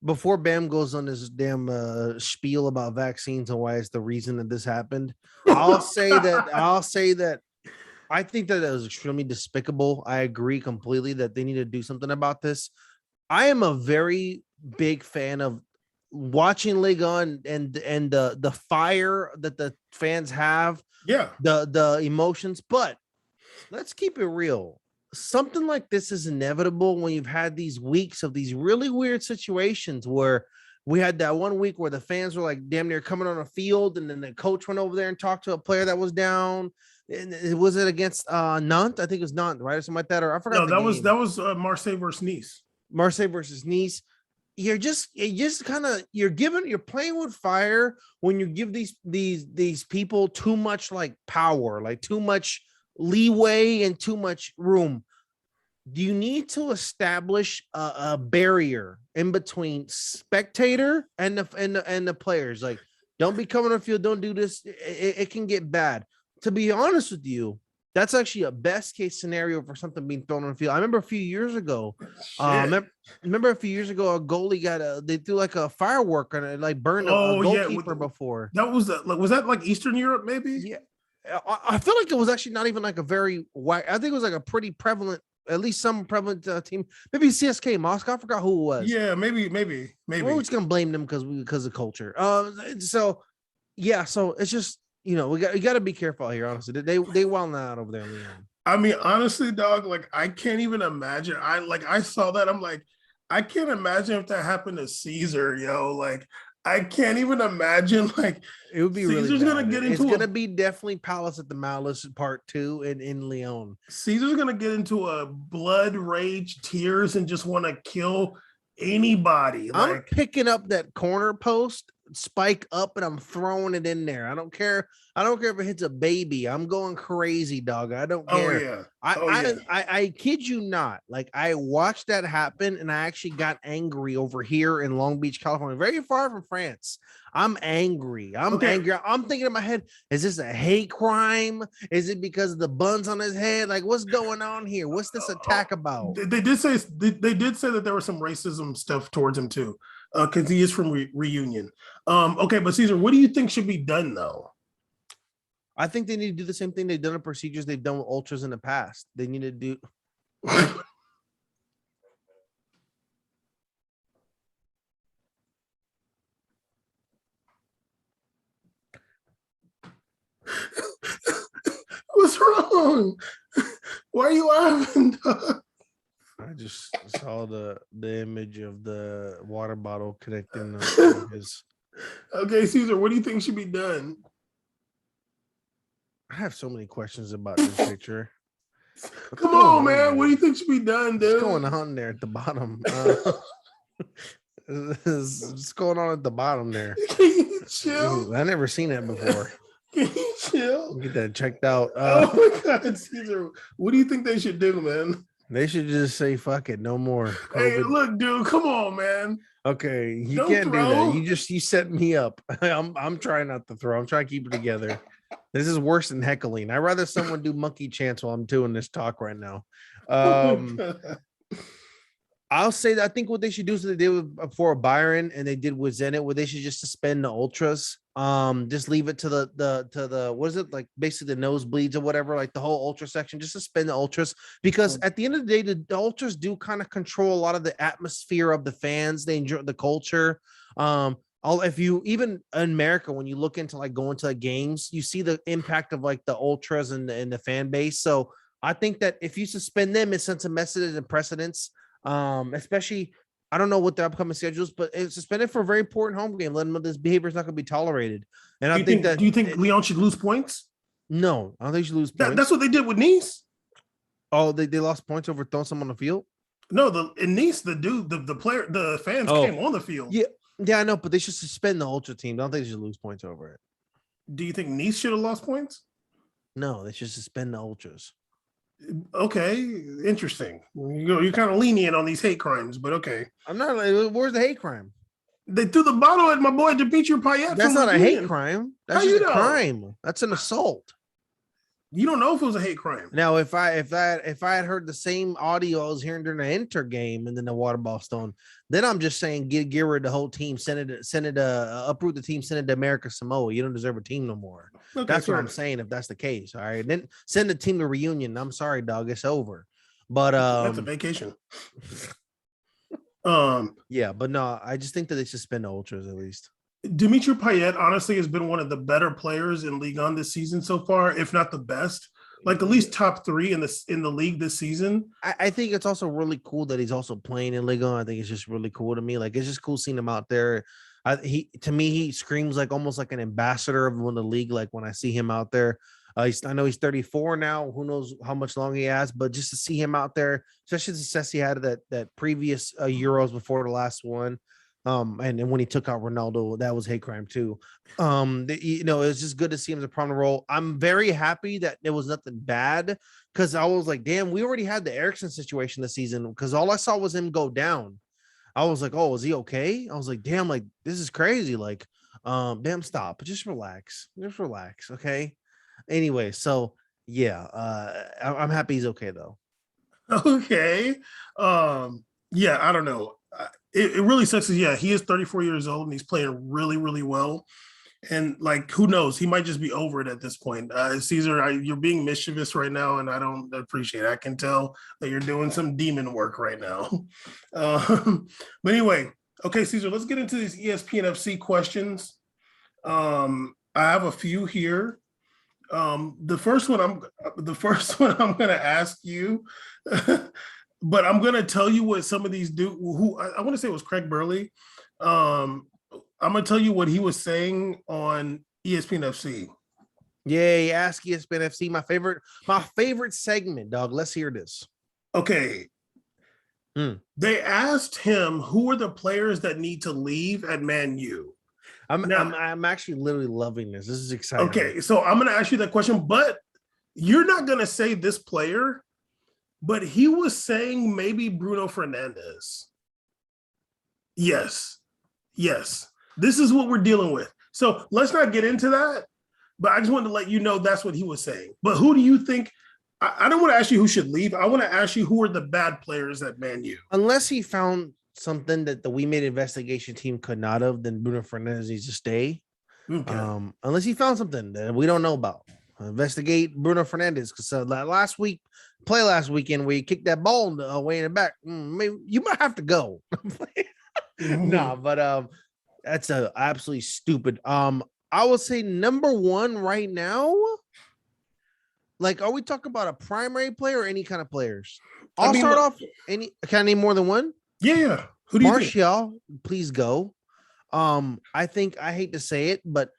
Before Bam goes on this damn spiel about vaccines and why it's the reason that this happened, I'll say that I think that was extremely despicable. I agree completely that they need to do something about this. I am a very big fan of watching Liga and the fire that the fans have, Yeah. the emotions, but let's keep it real. Something like this is inevitable when you've had these weeks of these really weird situations where we had that one week where the fans were like damn near coming on a field, and then the coach went over there and talked to a player that was down. And was it against Nantes? I think it was Nantes, right? Or something like that. Or I forgot No, the game. that was Marseille versus Nice. Marseille versus Nice. You're just kind of you're playing with fire when you give these people too much like power, like too much leeway and too much room. Do you need to establish a barrier in between spectator and the players? Like, don't be coming on the field, don't do this. It can get bad. To be honest with you, that's actually a best case scenario for something being thrown on the field. I remember a few years ago. Remember a few years ago, a goalie they threw like a firework and it like burned a goalkeeper before. That was was that like Eastern Europe, maybe? Yeah. I feel like it was actually not even like a very wide. I think it was like a pretty prevalent, at least some prevalent team. Maybe CSK Moscow. I forgot who it was. Yeah, maybe. We're just gonna blame them because of culture. So it's just you got to be careful here. Honestly, they wilding out over there in Leon. I mean, honestly, dog, like I can't even imagine. I saw that. I'm like, I can't imagine if that happened to Caesar, yo. Like, I can't even imagine. Like, it would be Caesar's really bad. Gonna get into. It's gonna be definitely Palace at the Malice Part 2 in Lyon. Caesar's gonna get into a blood rage, tears, and just want to kill anybody. Like, I'm picking up that corner post, spike up, and I'm throwing it in there. I don't care if it hits a baby. I'm going crazy, dog. I don't care. I kid you not. Like, I watched that happen and I actually got angry over here in Long Beach, California, very far from France. I'm angry. Angry. I'm thinking in my head, is this a hate crime? Is it because of the buns on his head? Like, what's going on here? What's this attack about? They did say that there was some racism stuff towards him too, because he is from Reunion. Okay, but Caesar, what do you think should be done though? I think they need to do the same thing they've done in procedures they've done with ultras in the past. They need to do. What's wrong? Why are you laughing, dog? I just saw the image of the water bottle connecting his. Okay, Caesar, what do you think should be done? I have so many questions about this picture. Come on, man. There? What do you think should be done, dude? What's going on there at the bottom? What's going on at the bottom there? Can you chill? I never seen that before. Can you chill? Get that checked out. Oh my God, Caesar. What do you think they should do, man? They should just say fuck it, no more. COVID. Hey, look, dude, come on, man. Okay, you can't do that. You set me up. I'm trying not to throw. I'm trying to keep it together. This is worse than heckling. I'd rather someone do monkey chants while I'm doing this talk right now. I'll say that I think what they should do is what they did for Byron and they did with Zenit, where they should just suspend the ultras. Just leave it to the what is it, like basically the nosebleeds or whatever, like the whole ultra section. Just suspend the ultras, because at the end of the day, the ultras do kind of control a lot of the atmosphere of the fans. They enjoy the culture. If you even in America, when you look into like going to like games, you see the impact of like the ultras and the fan base. So I think that if you suspend them, it sends a message and precedence. Especially, I don't know what the upcoming schedules, but it's suspended for a very important home game. Let them know this behavior is not going to be tolerated. And I think that. Do you think Lyon should lose points? No, I don't think you should lose points. That's what they did with Nice. Oh, they lost points over throwing someone on the field. No, in Nice, the fans came on the field. Yeah, I know, but they should suspend the ultra team. I don't think they should lose points over it. Do you think Nice should have lost points? No, they should suspend the ultras. Okay, interesting. You're kind of lenient on these hate crimes, but okay. I'm not. Where's the hate crime? They threw the bottle at my boy Dimitri Payet. That's not a hate crime. That's just a crime. That's an assault. You don't know if it was a hate crime. Now, if I had heard the same audio I was hearing during the Inter game and then the water ball stone, then I'm just saying get rid of the whole team, send it uproot the team, send it to America Samoa. You don't deserve a team no more. Okay, That's what fair I'm enough. saying. If that's the case, all right, then send the team to reunion. I'm sorry, dog, it's over. But That's a vacation. yeah, but no, I just think that they should suspend the ultras at least. Dimitri Payet honestly has been one of the better players in Ligue 1 this season so far, if not the best. Like at least top 3 in the league this season. I think it's also really cool that he's also playing in Liga. I think it's just really cool to me. Like it's just cool seeing him out there. To me he screams like almost like an ambassador of the league. Like when I see him out there, I know he's 34 now. Who knows how much longer he has? But just to see him out there, especially the success he had that previous Euros before the last one. And when he took out Ronaldo, that was hate crime too. It's just good to see him as a prominent role. I'm very happy that there was nothing bad because I was like, damn, we already had the Ericsson situation this season because all I saw was him go down. I was like, oh, is he okay? I was like, damn, like this is crazy. Like, damn, stop, just relax, okay. Anyway, so yeah, I'm happy he's okay though. Okay. Yeah, I don't know. It really sucks. Yeah, he is 34 years old and he's playing really, really well. And like, who knows? He might just be over it at this point. Caesar, you're being mischievous right now, and I don't appreciate it. I can tell that you're doing some demon work right now. But anyway, okay, Caesar, let's get into these ESPN FC questions. I have a few here. The first one I'm going to ask you. But I'm going to tell you what some of these do. Who I want to say it was Craig Burley. I'm going to tell you what he was saying on ESPN FC. Yay, ask ESPN FC, my favorite segment, dog. Let's hear this. Okay. They asked him who are the players that need to leave at Man U. I'm actually literally loving this. This is exciting. Okay, so I'm going to ask you that question, but you're not going to say this player. But he was saying maybe Bruno Fernandes. Yes. This is what we're dealing with. So let's not get into that. But I just wanted to let you know that's what he was saying. But who do you think? I don't want to ask you who should leave. I want to ask you who are the bad players at Man U. Unless he found something that the We Made investigation team could not have, then Bruno Fernandes needs to stay. Okay. Unless he found something that we don't know about. Investigate Bruno Fernandes because last weekend we kicked that ball away in the back. Maybe you might have to go. No, but that's a absolutely stupid. I would say number one right now. Like, are we talking about a primary player or any kind of players? I'll start off. Can I name more than one? Yeah. Who do you think? Martial, please go. I hate to say it, but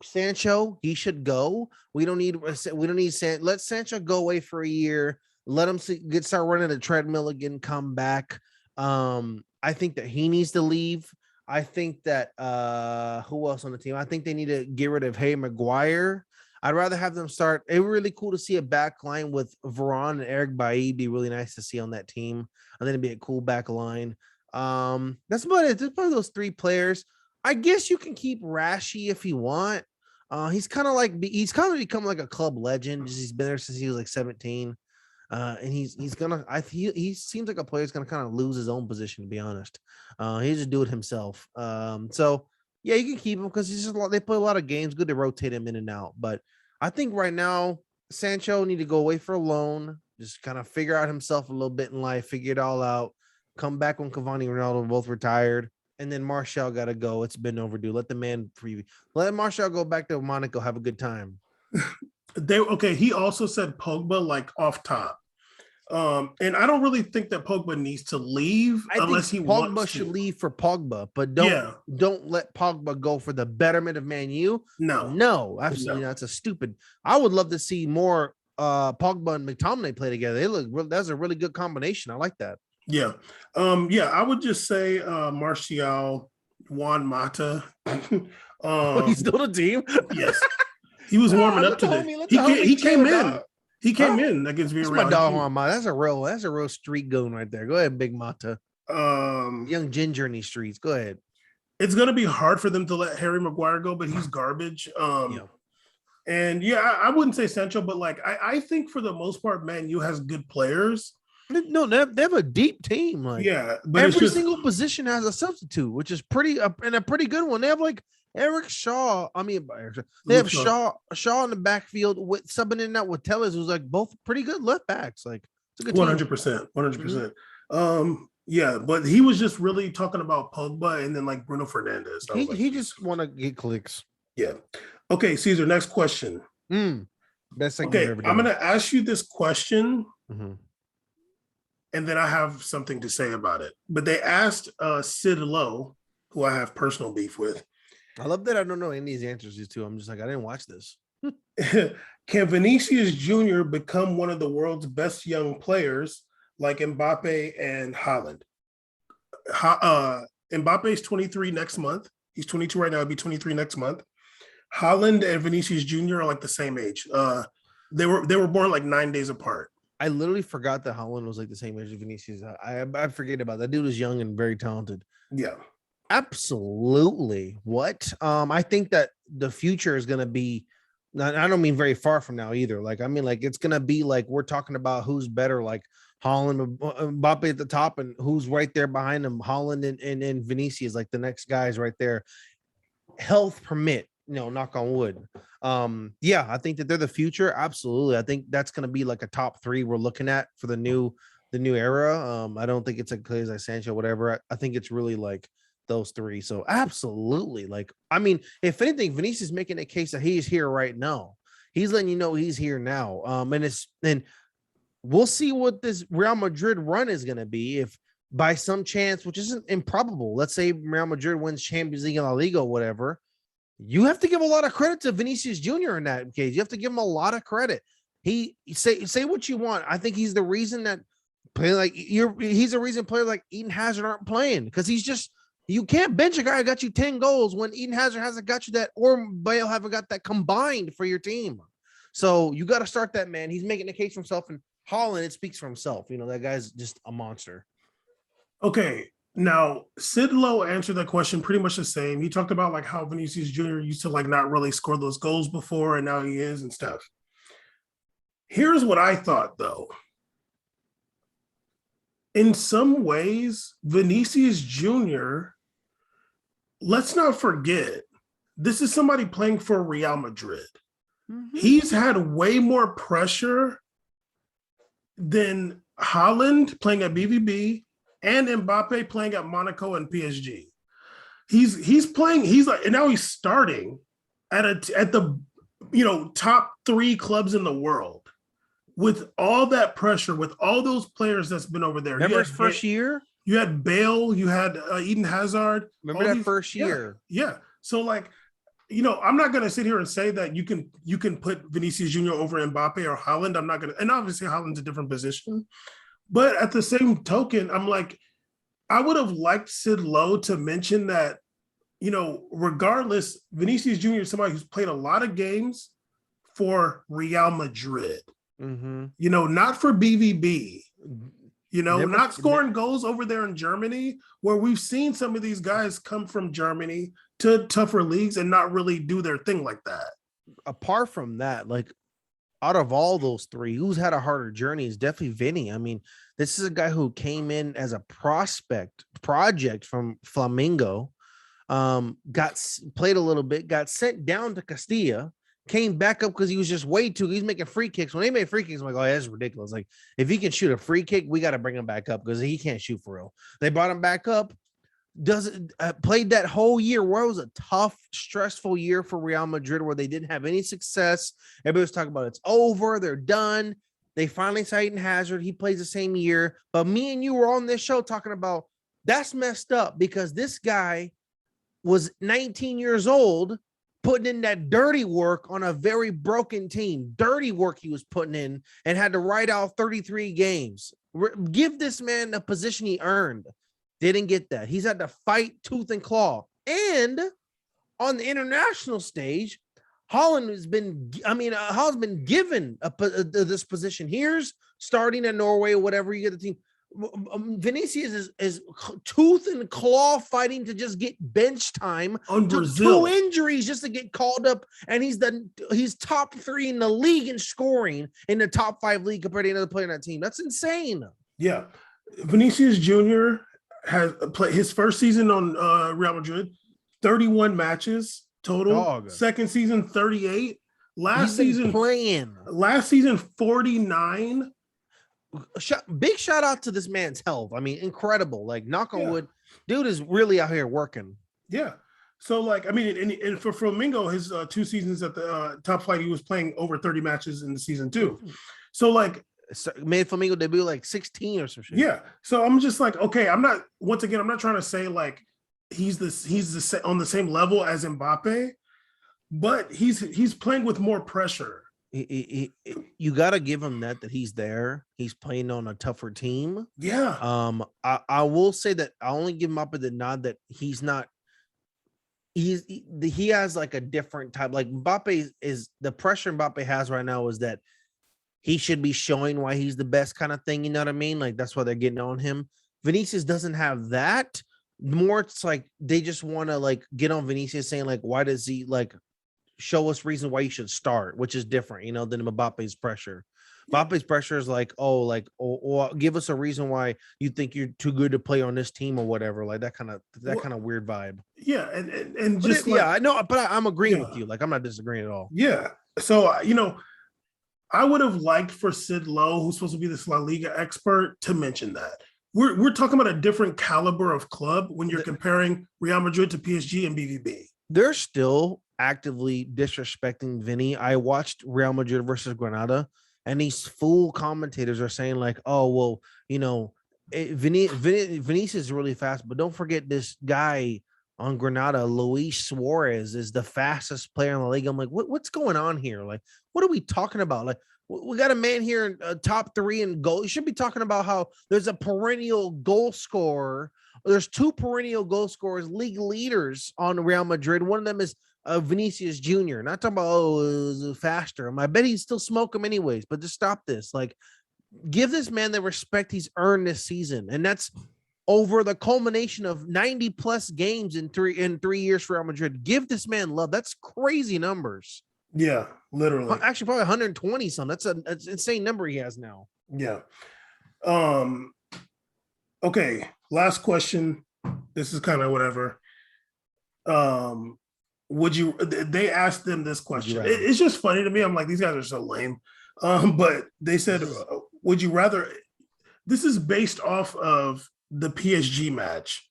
Sancho, he should go. We don't need let Sancho go away for a year. Let him start running the treadmill again, come back. I think that he needs to leave. I think that who else on the team? I think they need to get rid of Harry Maguire. I'd rather have them start. It would be really cool to see a back line with Varane and Eric Bailly. Be really nice to see on that team. And then it'd be a cool back line. That's about it. Just about those three players. I guess you can keep Rashi if you want. He's kind of become like a club legend. He's been there since he was like 17. And he seems like a player who's gonna kind of lose his own position, to be honest. He just do it himself. So yeah, you can keep him because they play a lot of games. Good to rotate him in and out. But I think right now Sancho need to go away for a loan, just kind of figure out himself a little bit in life, figure it all out, come back when Cavani and Ronaldo are both retired. And then Martial got to go. It's been overdue. Let the man let Martial go back to Monaco, have a good time. He also said Pogba like off top. And I don't really think that Pogba needs to leave unless he wants to. Pogba should leave for Pogba, but don't let Pogba go for the betterment of Man U. No, absolutely not. That's stupid. I would love to see more Pogba and McTominay play together. That's a really good combination. I like that. Yeah. I would just say Martial, Juan Mata. He's still a team? Yes. He was warming up today. He came in. He came in against Villareal. That's my dog Juan Mata. That's a real street going right there. Go ahead, Big Mata. Young ginger in these streets. Go ahead. It's gonna be hard for them to let Harry Maguire go, but he's garbage. And yeah, I wouldn't say Sancho, but like I think for the most part, Man U has good players. No, they have a deep team. Like Yeah, but it's every just single position has a substitute, which is and a pretty good one. They have like Eric Shaw. I mean, they have Shaw in the backfield with subbing in that with Tellez, who's like both pretty good left backs. Like it's a good team. 100%, 100%. Yeah, but he was just really talking about Pogba and then like Bruno Fernandes. He just want to get clicks. Yeah. Okay, Caesar. Next question. Best segment Okay, ever I'm done. gonna ask you this question. Mm-hmm. And then I have something to say about it. But they asked Sid Lowe, who I have personal beef with. I love that I don't know any of these answers to. I'm just like, I didn't watch this. Can Vinicius Jr. become one of the world's best young players like Mbappe and Haaland? Mbappe's 23 next month. He's 22 right now. He'll be 23 next month. Haaland and Vinicius Jr. are like the same age. They were born like 9 days apart. I literally forgot that Haaland was like the same age as Vinicius. I forget about that. Dude was young and very talented. Yeah. Absolutely. What? I think that the future is gonna be, I don't mean very far from now either. Like, I mean, like it's gonna be like we're talking about who's better, like Haaland, Mbappe at the top, and who's right there behind him, Haaland and Vinicius, like the next guys right there. Health permit, knock on wood. Yeah, I think that they're the future. Absolutely. I think that's going to be like a top 3 we're looking at for the new era. I don't think it's like players like Sancho, whatever. I think it's really like those 3. So absolutely. Like, I mean, if anything, Vinicius is making a case that he's here right now. He's letting you know he's here now. And we'll see what this Real Madrid run is going to be if by some chance, which isn't improbable, let's say Real Madrid wins Champions League and La Liga or whatever. You have to give a lot of credit to Vinicius Jr. in that case. You have to give him a lot of credit. He say what you want. I think he's the reason that he's the reason players like Eden Hazard aren't playing, because you can't bench a guy who got you 10 goals when Eden Hazard hasn't got you that, or Bale haven't got that combined for your team. So you got to start that man. He's making a case for himself, and Haaland, it speaks for himself. That guy's just a monster. Okay. Now, Sid Lowe answered that question pretty much the same. He talked about like how Vinicius Jr. used to like not really score those goals before, and now he is and stuff. Here's what I thought, though. In some ways, Vinicius Jr., let's not forget, this is somebody playing for Real Madrid. Mm-hmm. He's had way more pressure than Haaland playing at BVB and Mbappe playing at Monaco and PSG. He's playing, and now he's starting at the top 3 clubs in the world with all that pressure, with all those players that's been over there. Remember his first year? You had Bale, you had Eden Hazard. Remember that first year? Yeah. So like, I'm not gonna sit here and say that you can put Vinicius Jr. over Mbappe or Haaland. I'm not gonna, and obviously Haaland's a different position. But at the same token, I'm like, I would have liked Sid Lowe to mention that, regardless, Vinicius Jr. is somebody who's played a lot of games for Real Madrid, not for BVB, not scoring goals over there in Germany, where we've seen some of these guys come from Germany to tougher leagues and not really do their thing like that. Apart from that, like, out of all those 3, who's had a harder journey is definitely Vinny. I mean, this is a guy who came in as a project from Flamengo, played a little bit, got sent down to Castilla, came back up because he was just he's making free kicks. When they made free kicks, I'm like, oh, that's ridiculous. Like, if he can shoot a free kick, we got to bring him back up because he can't shoot for real. They brought him back up. Played that whole year where it was a tough, stressful year for Real Madrid where they didn't have any success. Everybody was talking about it's over, they're done. They finally saw Eden Hazard. He plays the same year. But me and you were on this show talking about that's messed up because this guy was 19 years old putting in that dirty work on a very broken team. Dirty work he was putting in and had to ride out 33 games. Give this man the position he earned. Didn't get that. He's had to fight tooth and claw. And on the international stage, Haaland's been given this position. Here's starting in Norway or whatever. You get the team. Vinicius is tooth and claw fighting to just get bench time. On Took Brazil. 2 injuries just to get called up, and he's top 3 in the league in scoring in the top 5 league compared to another player in that team. That's insane. Yeah. Vinicius Jr. has played his first season on Real Madrid, 31 matches total. Dog. Second season, 38. He's been playing. Last season, 49. Big shout out to this man's health. I mean, incredible. Like, knock on wood, dude is really out here working. Yeah. So, like, I mean, and for Flamingo, his 2 seasons at the top flight, he was playing over 30 matches in the season too. So, like, made Flamingo debut like 16 or some shit. Yeah. So I'm just like, okay, I'm not trying to say like he's on the same level as Mbappe, but he's playing with more pressure. You got to give him that he's there. He's playing on a tougher team. Yeah. I will say that I only give Mbappe the nod that he's not. He has like a different type. Like Mbappe is the pressure Mbappe has right now is that he should be showing why he's the best kind of thing. You know what I mean? Like that's why they're getting on him. Vinicius doesn't have that. More, it's like they just want to like get on Vinicius saying like, why does he like show us reason why you should start, which is different, you know, than Mbappe's pressure. Mbappe's pressure is like, or give us a reason why you think you're too good to play on this team or whatever, like that kind of weird vibe. Yeah, and but just I know, but I'm agreeing with you. Like I'm not disagreeing at all. Yeah. So you know, I would have liked for Sid Lowe, who's supposed to be this La Liga expert, to mention that. We're talking about a different caliber of club when you're comparing Real Madrid to PSG and BVB. They're still actively disrespecting Vinny. I watched Real Madrid versus Granada, and these fool commentators are saying like, "Oh, well, you know, Vinicius is really fast, but don't forget this guy on Granada, Luis Suarez, is the fastest player in the league." I'm like, what's going on here? Like, what are we talking about? Like, we got a man here in top 3 in goal. You should be talking about how there's a perennial goal scorer. There's 2 perennial goal scorers, league leaders on Real Madrid. One of them is Vinicius Jr. Not talking about faster. I bet he'd still smoke him anyways. But just stop this. Like, give this man the respect he's earned this season, and that's over the culmination of 90 plus games in 3 years for Real Madrid. Give this man love. That's crazy numbers. Yeah, literally. Actually, probably 120 some. That's an insane number he has now. Yeah. Okay. Last question. This is kind of whatever. They asked them this question. It's just funny to me. I'm like, these guys are so lame. But they said, would you rather, this is based off of the PSG match.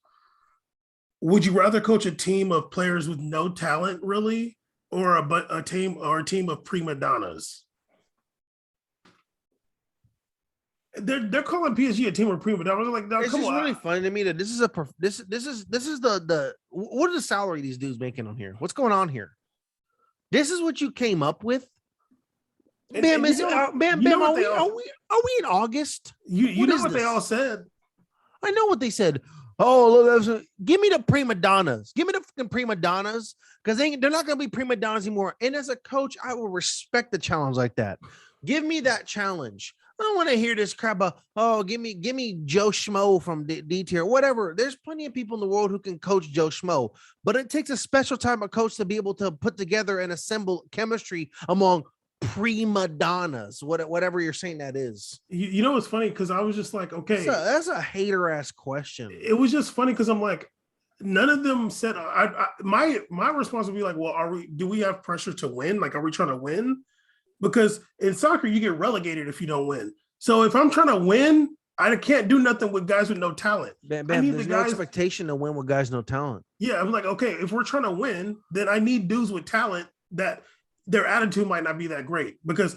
Would you rather coach a team of players with no talent really, or a team of prima donnas? They're calling PSG a team of prima donnas. Like, no, it's come just on. really funny to me that this is the what are the salary these dudes making on here? What's going on here? This is what you came up with. Are we in August? You know what they all said. I know what they said. Oh, look, give me the prima donnas. Give me the fucking prima donnas, because they're not going to be prima donnas anymore. And as a coach, I will respect the challenge like that. Give me that challenge. I don't want to hear this crap about, oh, give me Joe Schmo from D tier, whatever. There's plenty of people in the world who can coach Joe Schmo, but it takes a special type of coach to be able to put together and assemble chemistry among prima donnas, whatever you're saying that is. You know what's funny? Because I was just like, okay, that's a hater ass question. It was just funny because I'm like, none of them said. My response would be like, well, do we have pressure to win? Like, are we trying to win? Because in soccer, you get relegated if you don't win. So if I'm trying to win, I can't do nothing with guys with no talent. There's no expectation to win with guys no talent. Yeah, I'm like, okay, if we're trying to win, then I need dudes with talent that their attitude might not be that great, because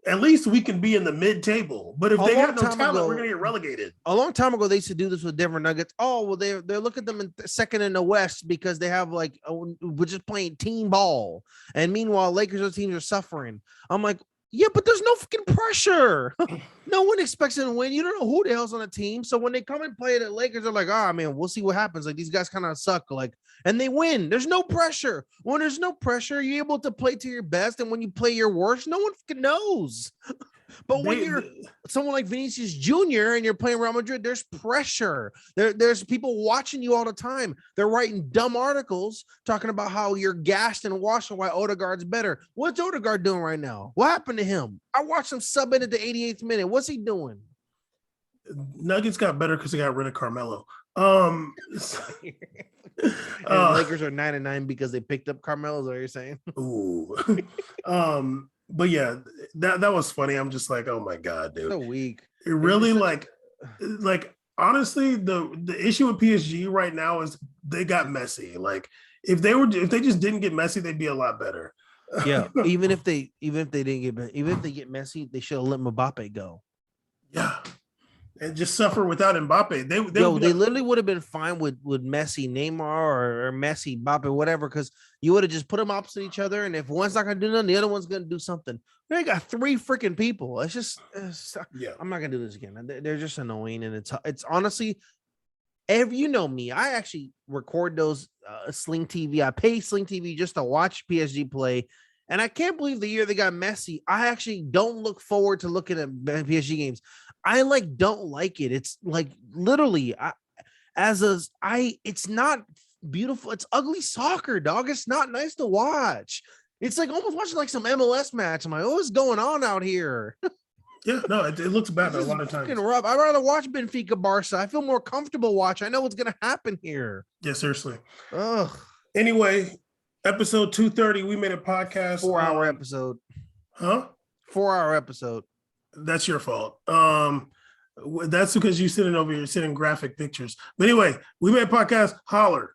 at least we can be in the mid-table. But if they have no talent, we're going to get relegated. A long time ago, they used to do this with Denver Nuggets. Oh, well, they're looking at them in second in the West because they have like, we're just playing team ball. And meanwhile, Lakers teams are suffering. I'm like, yeah, but there's no fucking pressure. No one expects them to win. You don't know who the hell's on the team. So when they come and play the Lakers, they're like, oh, man, we'll see what happens. Like, these guys kind of suck. Like, and they win. There's no pressure. When there's no pressure, you're able to play to your best. And when you play your worst, no one fucking knows. But when you're someone like Vinicius Jr. and you're playing Real Madrid, there's pressure. There's people watching you all the time. They're writing dumb articles talking about how you're gassed and washed and why Odegaard's better. What's Odegaard doing right now? What happened to him? I watched him sub in at the 88th minute. What's he doing? Nuggets got better because they got rid of Carmelo. And Lakers are 9-9 because they picked up Carmelo. Is what you're saying? Ooh. But yeah, that was funny. I'm just like, oh my God, dude. So weak. It really like honestly, the issue with PSG right now is they got Messi. Like if they just didn't get Messi, they'd be a lot better. Yeah. even if they get Messi, they should have let Mbappe go. Yeah. And just suffer without Mbappe. They literally would have been fine with Messi, Neymar, or Messi, Mbappe, whatever, because you would have just put them opposite each other, and if one's not gonna do nothing, the other one's gonna do something. They got three freaking people. Yeah. I'm not gonna do this again. They're just annoying, and it's honestly, you know me. I actually record those Sling TV. I pay Sling TV just to watch PSG play. And I can't believe the year they got Messi. I actually don't look forward to looking at PSG games. I don't like it. It's like literally it's not beautiful. It's ugly soccer, dog. It's not nice to watch. It's like almost watching like some MLS match. I'm like, oh, what's going on out here? Yeah, no, it looks bad a lot of times. Rough. I'd rather watch Benfica Barca. I feel more comfortable watching. I know what's gonna happen here. Yeah, seriously. Ugh. Anyway, episode 230, we made a podcast. 4-hour episode. Huh? 4-hour episode. That's your fault. That's because you sitting over here sending graphic pictures. But anyway, we made a podcast. Holler.